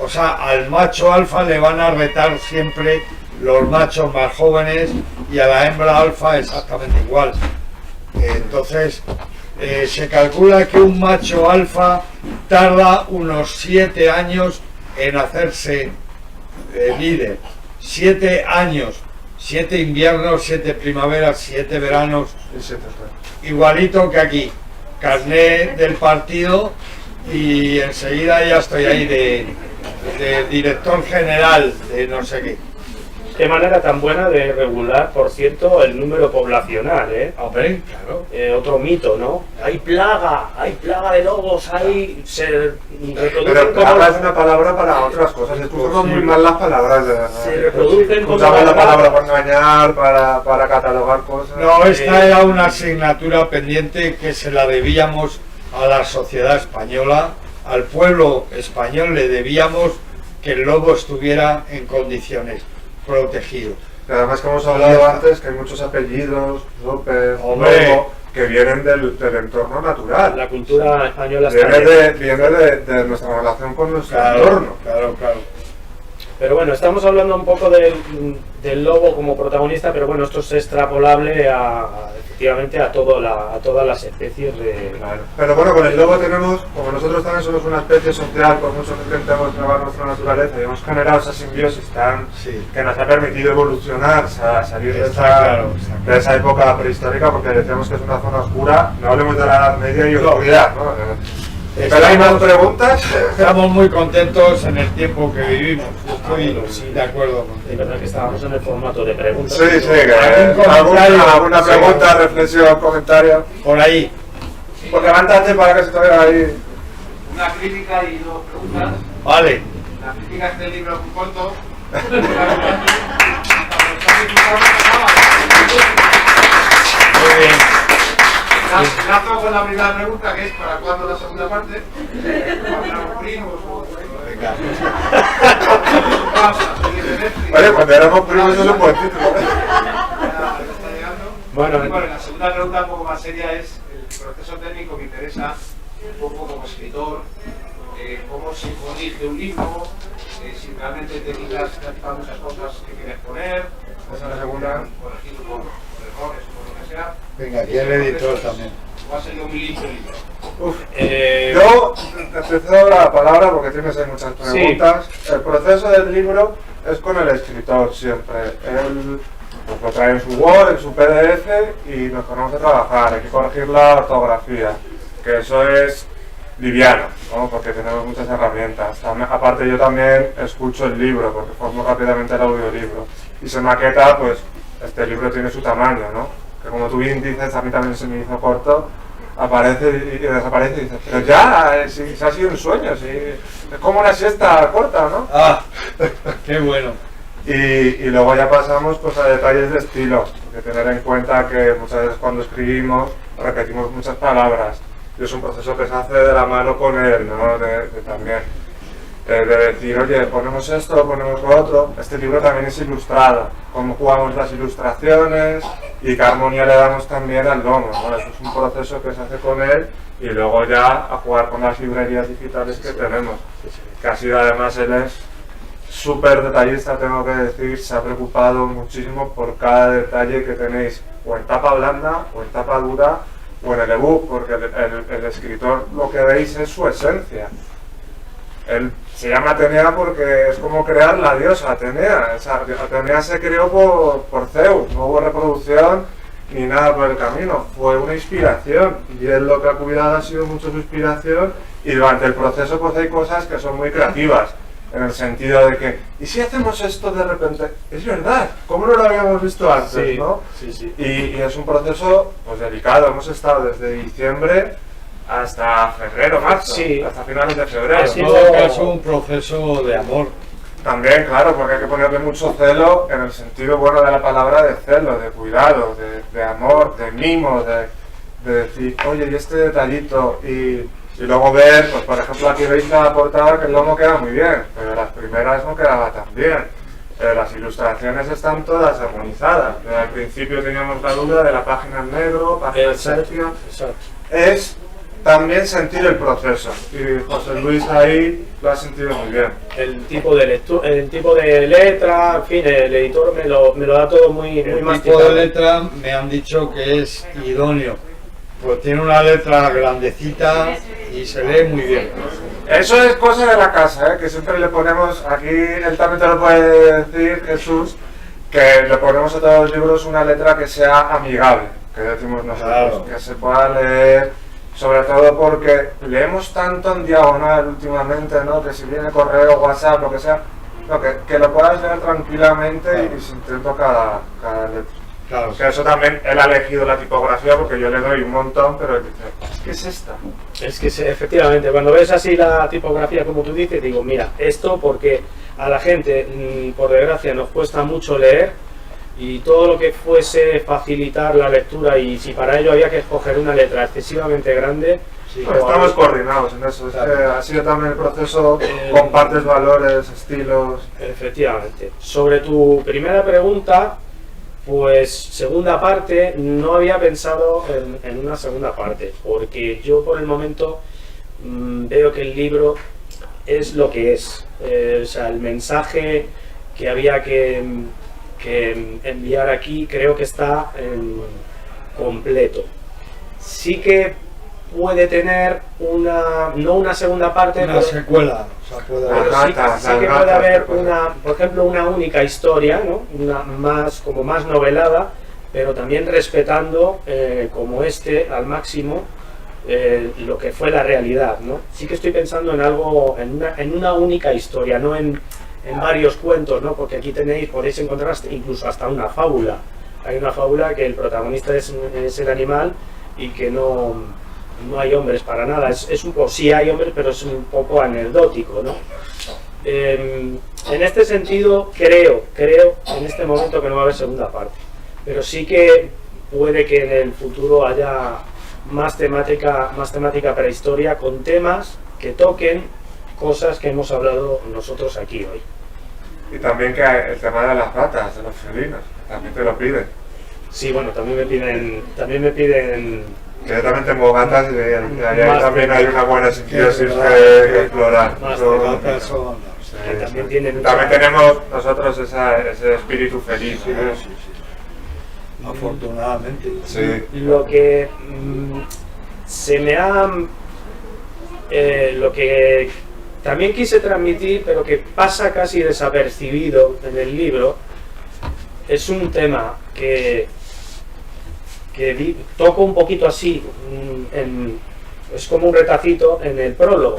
O sea, al macho alfa le van a retar siempre los machos más jóvenes y a la hembra alfa exactamente igual. Entonces, se calcula que un macho alfa tarda unos 7 años en hacerse líder. 7 años, 7 inviernos, 7 primaveras, 7 veranos, igualito que aquí. Carné del partido y enseguida ya estoy ahí de director general de no sé qué. Qué manera tan buena de regular, por cierto, el número poblacional, ¿eh? Hombre, claro. Otro mito, ¿no? Hay plaga de lobos, se reproducen Pero como... plaga es una palabra para otras cosas. Escuchamos muy mal las palabras, de verdad. Se reproducen como... Usamos la palabra para engañar, para catalogar cosas. No, esta era una asignatura pendiente que se la debíamos a la sociedad española, al pueblo español le debíamos que el lobo estuviera en condiciones protegido. Y además, que hemos hablado antes, que hay muchos apellidos, López, Hombre. Lobo, que vienen del entorno natural. La cultura española está Viene de nuestra relación con nuestro entorno. Claro. Pero bueno, estamos hablando un poco del lobo como protagonista, pero bueno, esto es extrapolable efectivamente a todas las especies de... Claro. Pero bueno, con el lobo tenemos, como nosotros también somos una especie social, por mucho que intentemos negar nuestra naturaleza, y hemos generado esa simbiosis que nos ha permitido evolucionar, salir de esa época prehistórica, porque decíamos que es una zona oscura, no hablemos de la Edad Media y oscuridad, ¿no? ¿Pero hay más preguntas? Estamos muy contentos en el tiempo que vivimos. Estoy de acuerdo contigo. Es verdad que estábamos en el formato de preguntas. Sí, que alguna pregunta, reflexión, comentario. Por ahí. Pues levántate para que se te vea ahí. Una crítica y dos preguntas. Vale. La crítica es del libro muy corto. Muy bien. Lazo con la primera pregunta, que es ¿para cuándo la segunda parte? ¿Para primos o...? Venga. Oye, cuando éramos primos eso es un buen título. Bueno, La segunda pregunta un poco más seria es el proceso técnico que interesa un poco como escritor, cómo se corrige un libro, si realmente te quitas muchas cosas que quieres poner, Esa es la segunda. corregir por errores o por lo que sea. Venga, aquí el editor también. ¿O ha salido muy limpio el libro? Yo te cedo la palabra porque tienes ahí muchas preguntas. Sí. El proceso del libro es con el escritor siempre. Él pues, lo trae en su Word, en su PDF y nos ponemos a trabajar. Hay que corregir la ortografía, que eso es liviano, ¿no? Porque tenemos muchas herramientas. Aparte yo también escucho el libro porque formo rápidamente el audiolibro. Y se maqueta, pues este libro tiene su tamaño, ¿no? Que como tú bien dices, a mí también se me hizo corto, aparece y desaparece y dices, pero ya, si ha sido un sueño, si es como una siesta corta, ¿no? Ah, qué bueno. Y luego ya pasamos pues a detalles de estilo, de tener en cuenta que muchas veces cuando escribimos repetimos muchas palabras y es un proceso que se hace de la mano con él, ¿no? De decir, oye, ponemos esto, ponemos lo otro. Este libro también es ilustrado, cómo jugamos las ilustraciones y qué armonía le damos también al lomo, ¿no? Eso es un proceso que se hace con él y luego ya a jugar con las librerías digitales que tenemos. Que ha sido además, él es súper detallista, tengo que decir, se ha preocupado muchísimo por cada detalle que tenéis, o en tapa blanda, o en tapa dura, o en el ebook, porque el escritor lo que veis es su esencia. Él se llama Atenea porque es como crear la diosa Atenea. Atenea se creó por Zeus, no hubo reproducción ni nada por el camino, fue una inspiración y él lo que ha cuidado ha sido mucho su inspiración y durante el proceso pues hay cosas que son muy creativas en el sentido de que ¿y si hacemos esto de repente? Es verdad, ¿cómo no lo habíamos visto antes? Sí, ¿no? sí. Y es un proceso pues delicado, hemos estado desde diciembre hasta febrero, marzo, hasta finales de febrero. En todo caso, un proceso de amor. También, claro, porque hay que ponerle mucho celo en el sentido bueno de la palabra, de celo, de cuidado, de amor, de mimo, de decir, oye, y este detallito, y luego ver, pues por ejemplo aquí veis la portada que el lomo queda muy bien, pero las primeras no quedaba tan bien. Las ilustraciones están todas armonizadas. Al principio teníamos la duda de la página en negro, página en sepia. Es también sentir el proceso. Y José Luis ahí lo ha sentido muy bien. El tipo de lectura, el tipo de letra, en fin, el editor me lo da todo muy El tipo masticado. de letra me han dicho que es idóneo, pues tiene una letra grandecita y se lee muy bien. Eso es cosa de la casa, que siempre le ponemos, aquí él también te lo puede decir, Jesús, que le ponemos a todos los libros una letra que sea amigable, que decimos nosotros, Claro. que se pueda leer, sobre todo porque leemos tanto en diagonal últimamente, ¿no? Que si viene correo, WhatsApp, lo que sea, no, que lo puedas leer tranquilamente y sintiendo cada letra. Claro, Que eso también, él ha elegido la tipografía porque yo le doy un montón, pero él dice, ¿qué es esta? Es que efectivamente, cuando ves así la tipografía como tú dices, digo, mira, esto porque a la gente, por desgracia, nos cuesta mucho leer y todo lo que fuese facilitar la lectura y si para ello había que escoger una letra excesivamente grande, sí. Bueno, estamos coordinados en eso, es que ha sido también el proceso, compartes valores, estilos. efectivamente. Sobre tu primera pregunta, pues segunda parte, no había pensado en una segunda parte, porque yo por el momento veo que el libro es lo que es. O sea, el mensaje que había que enviar aquí creo que está completo. Sí que puede tener no una segunda parte, Una pero secuela, o sea, puede haber. pero sí que puede haber por ejemplo, una única historia, ¿no? Una como más novelada, pero también respetando como al máximo lo que fue la realidad, ¿no? Sí que estoy pensando en algo, en una única historia, no en varios cuentos, ¿no? Porque aquí podéis encontrar incluso hasta una fábula. Hay una fábula que el protagonista es el animal y que no hay hombres para nada. Es un poco, sí hay hombres, pero es un poco anecdótico, ¿no? En este sentido, creo en este momento que no va a haber segunda parte. Pero sí que puede que en el futuro haya más temática prehistoria con temas que toquen cosas que hemos hablado nosotros aquí hoy. Y también que el tema de las ratas, de los felinos, también te lo piden. Sí, bueno, también me piden Que yo también tengo gatas y ahí Más también hay una buena simbiosis que que explorar. más Eso- Ratas son- sí, que también sí. tienen mucha- También tenemos nosotros ese espíritu feliz. Sí, ¿eh? sí, sí. Afortunadamente. Sí. Lo que se me ha lo que también quise transmitir, pero que pasa casi desapercibido en el libro, es un tema que toco un poquito así, es como un retacito en el prólogo,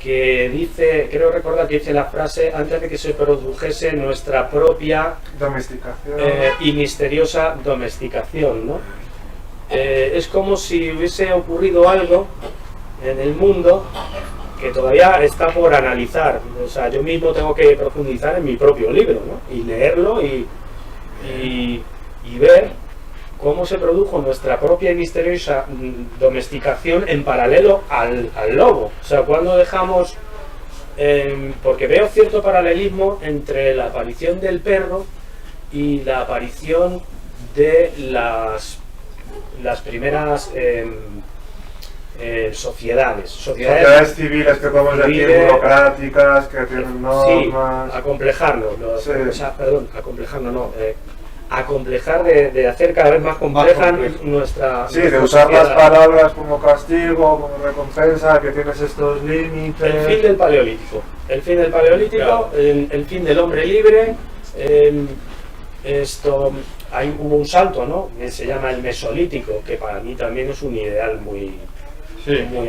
que dice, creo recordar que dice la frase, antes de que se produjese nuestra propia Domesticación. y misteriosa domesticación, ¿no? Es como si hubiese ocurrido algo en el mundo que todavía está por analizar. O sea, yo mismo tengo que profundizar en mi propio libro, ¿no? Y leerlo y ver cómo se produjo nuestra propia y misteriosa domesticación en paralelo al lobo. O sea, cuando dejamos... porque veo cierto paralelismo entre la aparición del perro y la aparición de las primeras Sociedades civiles que podemos decir, civiles, burocráticas, que tienen sí, normas. acomplejarlo, Sí. o sea, perdón, acomplejarlo no, acomplejar de hacer cada vez más compleja complejo. nuestra Sí, de nuestra usar las sociedad. palabras como castigo, como recompensa, que tienes estos límites. El fin del paleolítico, Claro. el fin del hombre libre, hubo un salto, ¿no? Que se llama el mesolítico, que para mí también es un ideal muy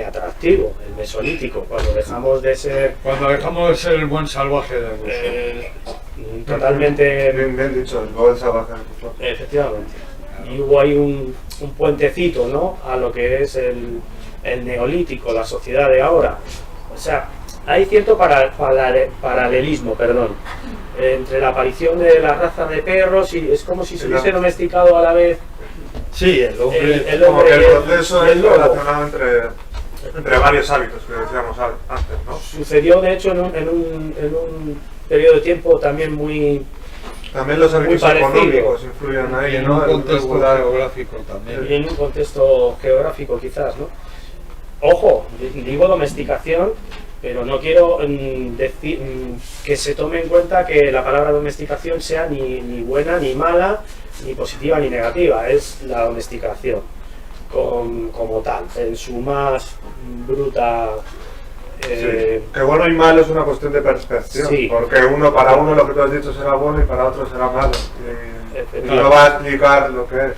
atractivo, el mesolítico, cuando dejamos de ser Cuando dejamos de ser el buen salvaje del ruso. totalmente... Bien dicho, el gol salvaje. Efectivamente. Y hubo ahí un puentecito, ¿no? A lo que es el neolítico, la sociedad de ahora. O sea, hay cierto paralelismo, perdón, entre la aparición de la raza de perros y es como si se hubiese domesticado a la vez Sí, el hombre. el Como hombre que el y proceso y es el lobo. relacionado entre varios hábitos que decíamos antes, ¿no? Sucedió, de hecho, en un periodo de tiempo también muy También los hábitos parecido. económicos influyen ahí, en ¿no? un El contexto regular- geográfico también. Y en un contexto geográfico quizás, ¿no? Ojo, digo domesticación, pero no quiero decir que se tome en cuenta que la palabra domesticación sea ni buena, ni mala, ni positiva, ni negativa. Es la domesticación como tal, en su más bruta... Sí. Que bueno y malo es una cuestión de perspectiva, Sí. porque para uno lo que tú has dicho será bueno y para otro será malo. Y Efectivamente. no va a explicar lo que es.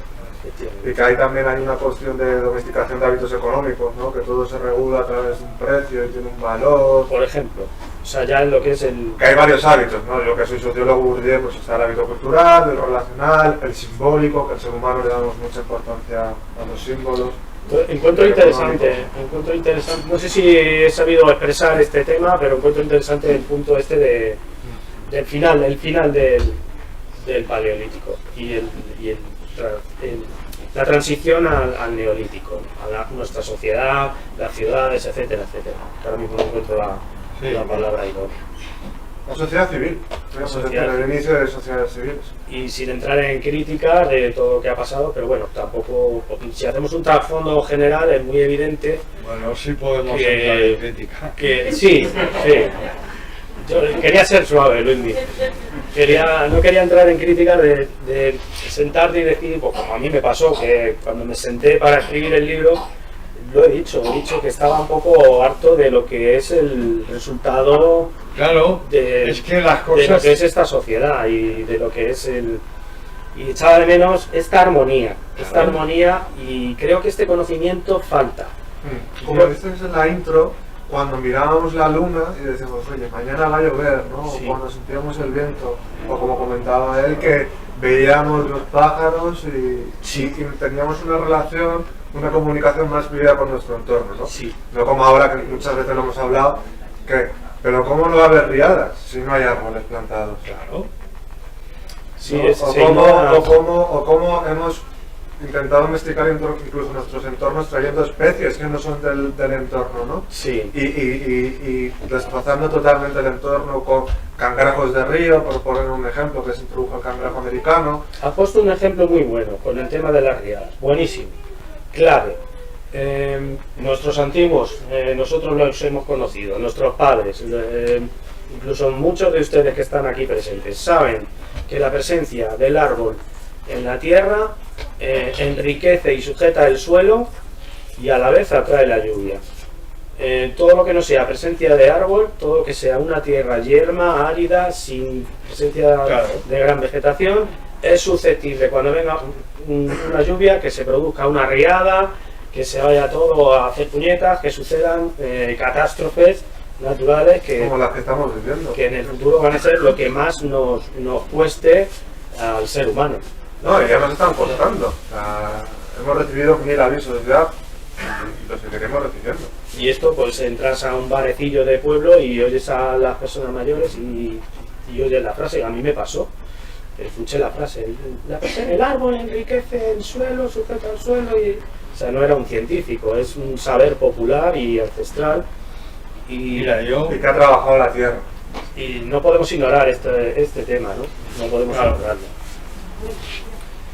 Efectivamente. Y que ahí también hay una cuestión de domesticación de hábitos económicos, ¿no? Que todo se regula a través de un precio y tiene un valor. Por ejemplo, o sea, ya en lo que es el... Que hay varios hábitos, ¿no? Yo que soy sociólogo Bourdieu, pues está el hábito cultural, el relacional, el simbólico, que al ser humano le damos mucha importancia a los símbolos. Encuentro El interesante, económico. no sé si he sabido expresar este tema, pero encuentro interesante el punto este del final, el final del paleolítico y la transición al neolítico, a nuestra sociedad, las ciudades, etcétera, etcétera. Ahora mismo no encuentro la palabra idónea. La sociedad civil, podríamos Sociedad. decir, el inicio de sociedades civiles. Y sin entrar en crítica de todo lo que ha pasado, pero bueno, tampoco, si hacemos un trasfondo general es muy evidente Bueno, sí podemos Que- entrar en crítica. que sí. Yo quería ser suave, Luismi. No quería entrar en crítica de sentarte y decir, pues como a mí me pasó, que cuando me senté para escribir el libro, lo he dicho que estaba un poco harto de lo que es el resultado Claro, es que las de lo cosas... que es esta sociedad y de lo que es y echaba de menos esta armonía, y creo que este conocimiento falta. Como dices en la intro, cuando mirábamos la luna y decíamos, oye, mañana va a llover, ¿no? Sí. O cuando sentíamos el viento, o como comentaba él, que veíamos los pájaros y teníamos una relación, una comunicación más fluida con nuestro entorno, ¿no? Sí. No como ahora, que muchas veces lo hemos hablado, pero ¿cómo no va a haber riadas si no hay árboles plantados? Claro. Sí, ¿No? O cómo hemos intentado domesticar incluso nuestros entornos trayendo especies que no son del entorno, ¿no? Sí. Y destrozando totalmente el entorno con cangrejos de río, por poner un ejemplo, que se introdujo el cangrejo americano. Ha puesto un ejemplo muy bueno con el tema de las riadas. Buenísimo. Clave. Nuestros antiguos, nosotros los hemos conocido, nuestros padres, incluso muchos de ustedes que están aquí presentes, saben que la presencia del árbol en la tierra enriquece y sujeta el suelo y a la vez atrae la lluvia. Todo lo que no sea presencia de árbol, todo lo que sea una tierra yerma, árida, sin presencia de gran vegetación, es susceptible cuando venga una lluvia que se produzca una riada, que se vaya todo a hacer puñetas, que sucedan catástrofes naturales Como las que estamos viviendo. que en el futuro van a ser lo que más nos cueste al ser humano. No, y ya nos están costando. O sea, hemos recibido 1000 avisos ya y los seguiremos recibiendo. Y esto, pues entras a un barecillo de pueblo y oyes a las personas mayores y oyes la frase, a mí me pasó. Escuché la frase, el árbol enriquece el suelo, sujeta el suelo, o sea, no era un científico, es un saber popular y ancestral. Y, Mira, yo... Y que ha trabajado la tierra. y no podemos ignorar este tema, ¿no? No podemos ignorarlo.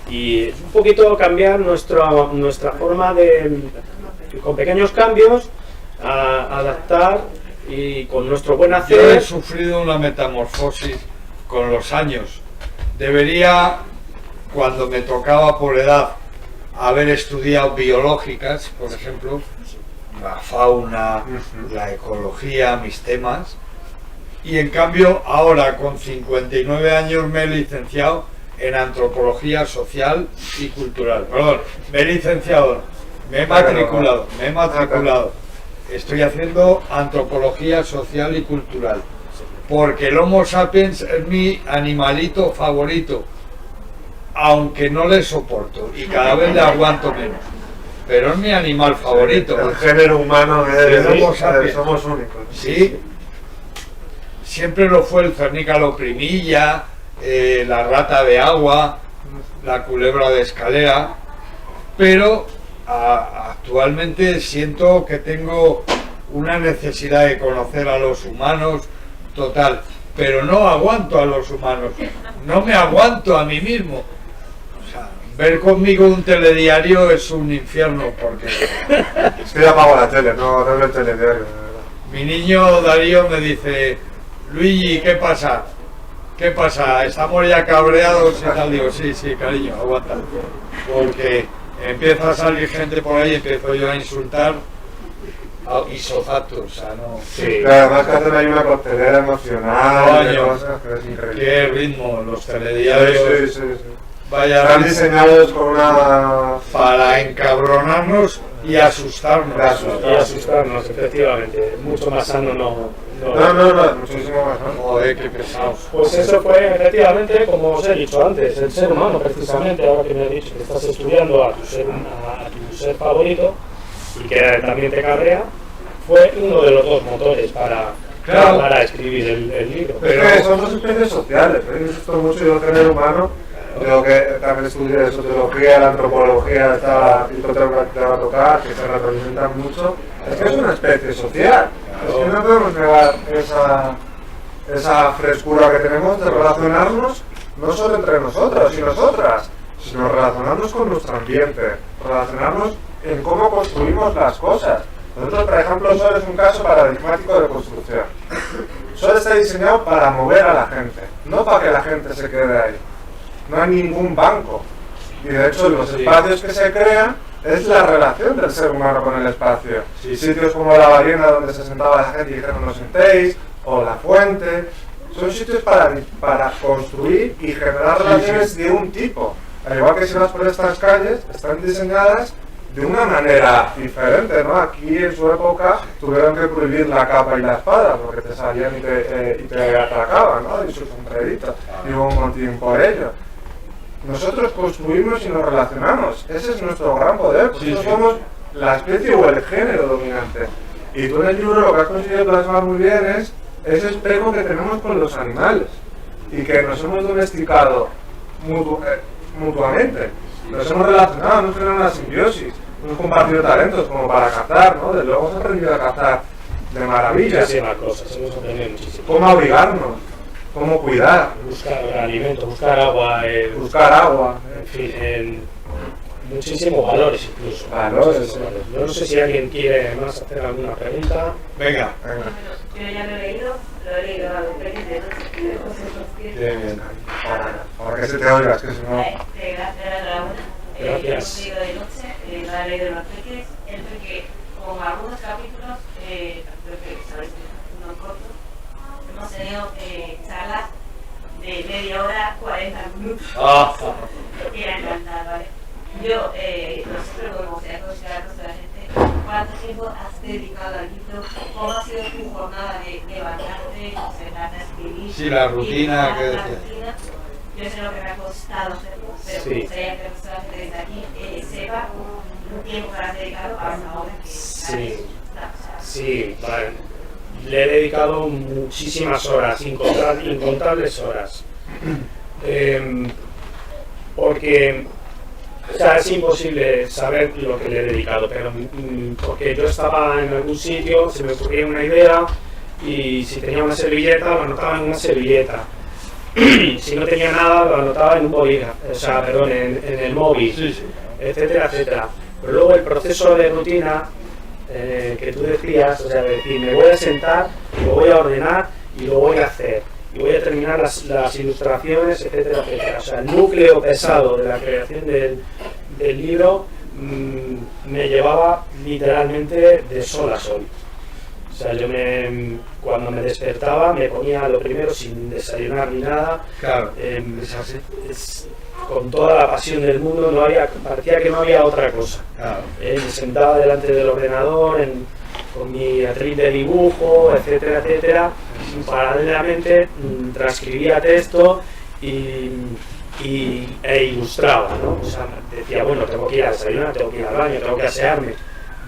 Y un poquito cambiar nuestra forma con pequeños cambios, adaptar y con nuestro buen Yo he hacer. sufrido una metamorfosis con los años. Debería, cuando me tocaba por edad, haber estudiado biológicas, por ejemplo, la fauna, la ecología, mis temas. Y en cambio, ahora con 59 años me he licenciado en antropología social y cultural. Perdón, me he licenciado, me he matriculado. Estoy haciendo antropología social y cultural. Porque el Homo sapiens es mi animalito favorito, aunque no le soporto y cada vez le aguanto menos. Pero es mi animal favorito. El género humano El Homo sapiens. somos únicos. Sí, siempre lo fue el cernícalo primilla, la rata de agua, la culebra de escalera, pero actualmente siento que tengo una necesidad de conocer a los humanos total. pero no aguanto a los humanos, no me aguanto a mí mismo. O sea, ver conmigo un telediario es un infierno, porque Es que ya apago la tele, no veo el telediario, de verdad. mi niño Darío me dice: Luigi, ¿qué pasa? ¿Qué pasa? ¿Estamos ya cabreados y tal? Digo, sí, cariño, aguanta. Porque empieza a salir gente por ahí, empiezo yo a insultar isofacto, o sea, no. Sí. Pero además que hacen ahí una coctelera emocional, de Coño, cosas que es increíble. qué ritmo, los Sí, telediarios. sí. Vaya Están ritmo diseñados con una... para encabronarnos y asustarnos. Y asustarnos, efectivamente. Mucho más sano no. No, muchísimo más, ¿no? Joder, qué pesados. Pues eso fue efectivamente, como os he dicho antes, el ser humano, precisamente, ahora que me has dicho que estás estudiando a tu ser favorito y que también te cabrea, fue uno de los dos motores para escribir el libro. Es que son dos especies sociales, ¿eh? Yo insisto mucho, yo el género humano, yo que también estudié sociología, la antropología, te va a tocar, que se representan mucho, es que es una especie social. Es que no podemos negar esa frescura que tenemos de relacionarnos no solo entre nosotros y nosotras, sino relacionarnos con nuestro ambiente, relacionarnos en cómo construimos las cosas. Nosotros, por ejemplo, Sol es un caso paradigmático de construcción. Sol está diseñado para mover a la gente, no para que la gente se quede ahí. No hay ningún banco. Y de hecho, los espacios que se crean es la relación del ser humano con el espacio. Sitios como la ballena donde se sentaba la gente y dijeron no sentéis, o la fuente, son sitios para construir y generar relaciones de un tipo. Al igual que si vas por estas calles, están diseñadas de una manera diferente, ¿no? Aquí en su época tuvieron que prohibir la capa y la espada porque te salían y te atracaban, ¿no? Y su sombrerito, y hubo un motín por ello. Nosotros construimos y nos relacionamos, ese es nuestro gran poder, nosotros somos la especie o el género dominante. Y tú en el libro lo que has conseguido plasmar muy bien es ese espejo que tenemos con los animales y que nos hemos domesticado mutuamente, nos hemos relacionado, hemos creado una simbiosis, hemos compartido talentos como para cazar, ¿no? De luego hemos aprendido a cazar de maravilla. Muchísimas cosas, hemos aprendido muchísimo. Cómo abrigarnos, cómo cuidar, Buscar alimento, buscar agua, buscar agua. en fin, muchísimos valores incluso. Valores, Muchísimos sí. valores. Yo no sé si alguien quiere más hacer alguna pregunta. Venga, Venga. Yo ya lo he leído a los peques de José Rosquet. bien. Ahora que se te oigas, que si no... Gracias, Raúl. Gracias. Hemos leído de noche, lo ha leído los peques. El peque, con algunos capítulos, creo que sabéis, uno corto, hemos tenido charlas de media hora, 40 minutos. Era encantar, ¿vale? Yo, nosotros como se aconsejar a la gente, ¿cuánto tiempo has dedicado al libro? ¿Cómo ha sido tu jornada de levantarte, sentarte a escribir? Sí, la rutina que la decías. rutina. Yo sé lo que me ha costado hacerlo, pero Sí. me gustaría que nuestra gente desde aquí sepa un tiempo que has dedicado hasta ahora que Sí. está. Sí, vale. Le he dedicado muchísimas horas, incontables horas. Porque o sea, es imposible saber lo que le he dedicado, pero porque yo estaba en algún sitio, se me ocurría una idea y si tenía una servilleta, lo anotaba en una servilleta. Si no tenía nada, lo anotaba en un bolígrafo, o sea, perdón, en el móvil, etcétera, etcétera. Pero luego el proceso de rutina que tú decías, o sea, de decir, me voy a sentar, lo voy a ordenar y lo voy a hacer. Y voy a terminar las ilustraciones, etcétera, etcétera. O sea, el núcleo pesado de la creación del libro me llevaba literalmente de sol a sol. O sea, cuando me despertaba me ponía lo primero sin desayunar ni nada, Claro. con toda la pasión del mundo, parecía que no había otra cosa. Claro. Me sentaba delante del ordenador con mi atril de dibujo, etcétera, etcétera. Paralelamente transcribía texto e ilustraba, ¿no? O sea, decía, bueno, tengo que ir a desayunar, tengo que ir al baño, tengo que asearme.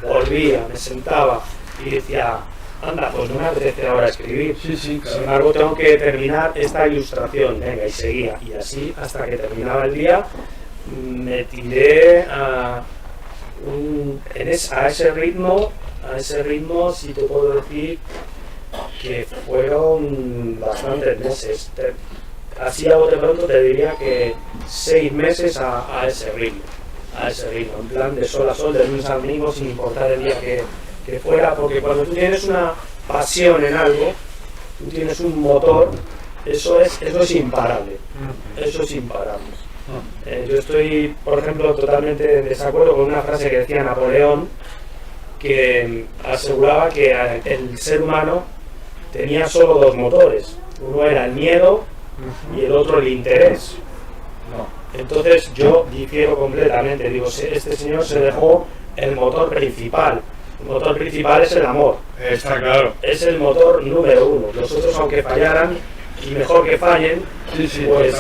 Volvía, me sentaba y decía, anda, pues no me apetece ahora escribir. Sí, Sin embargo, tengo que terminar esta ilustración. Venga, y seguía. Y así, hasta que terminaba el día, me tiré a ese ritmo, si te puedo decir, que fueron bastantes meses. Así a bote pronto te diría que 6 meses a ese ritmo, en plan de sol a sol, de lunes a domingo, sin importar el día que fuera, porque cuando tú tienes una pasión en algo, tú tienes un motor, eso es imparable, eso es imparable. Yo estoy, por ejemplo, totalmente en desacuerdo con una frase que decía Napoleón, que aseguraba que el ser humano tenía solo 2 motores, uno era el miedo y el otro el interés. Entonces yo difiero completamente, digo, este señor se dejó el motor principal. El motor principal es el amor. Está claro. Es el motor número 1. Los otros, aunque fallaran, y mejor que fallen, pues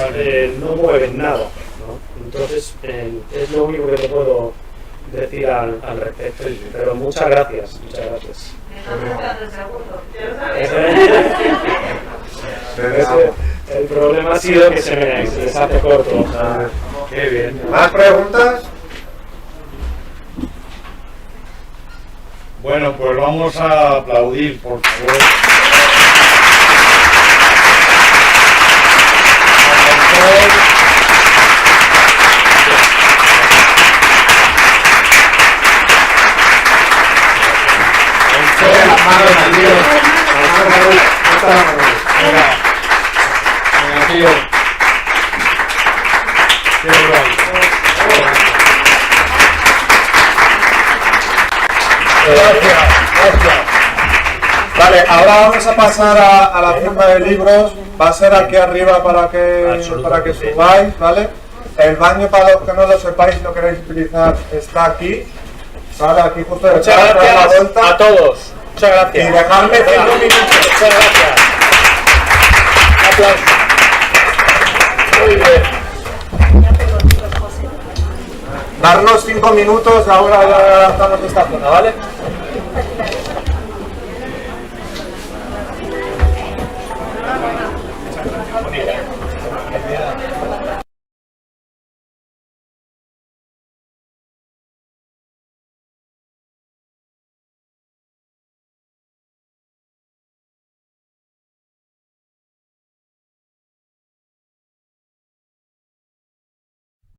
no mueven nada, ¿no? Entonces es lo único que te puedo decir al respecto. Pero muchas gracias. El problema ha sido que se les hace corto. Qué bien. ¿Más preguntas? Bueno, pues vamos a aplaudir, por favor. Gracias. Vale, ahora vamos a pasar a la firma de libros. Va a ser aquí arriba para que subáis, ¿vale? El baño, para los que no lo sepáis, lo queréis utilizar, está aquí. Vale, aquí justo Muchas detrás, gracias la vuelta. a todos. Muchas gracias. Y dejadme 5 minutos. Muchas gracias. Un aplauso. Muy bien. Darnos 5 minutos, ahora ya estamos en esta zona, ¿vale?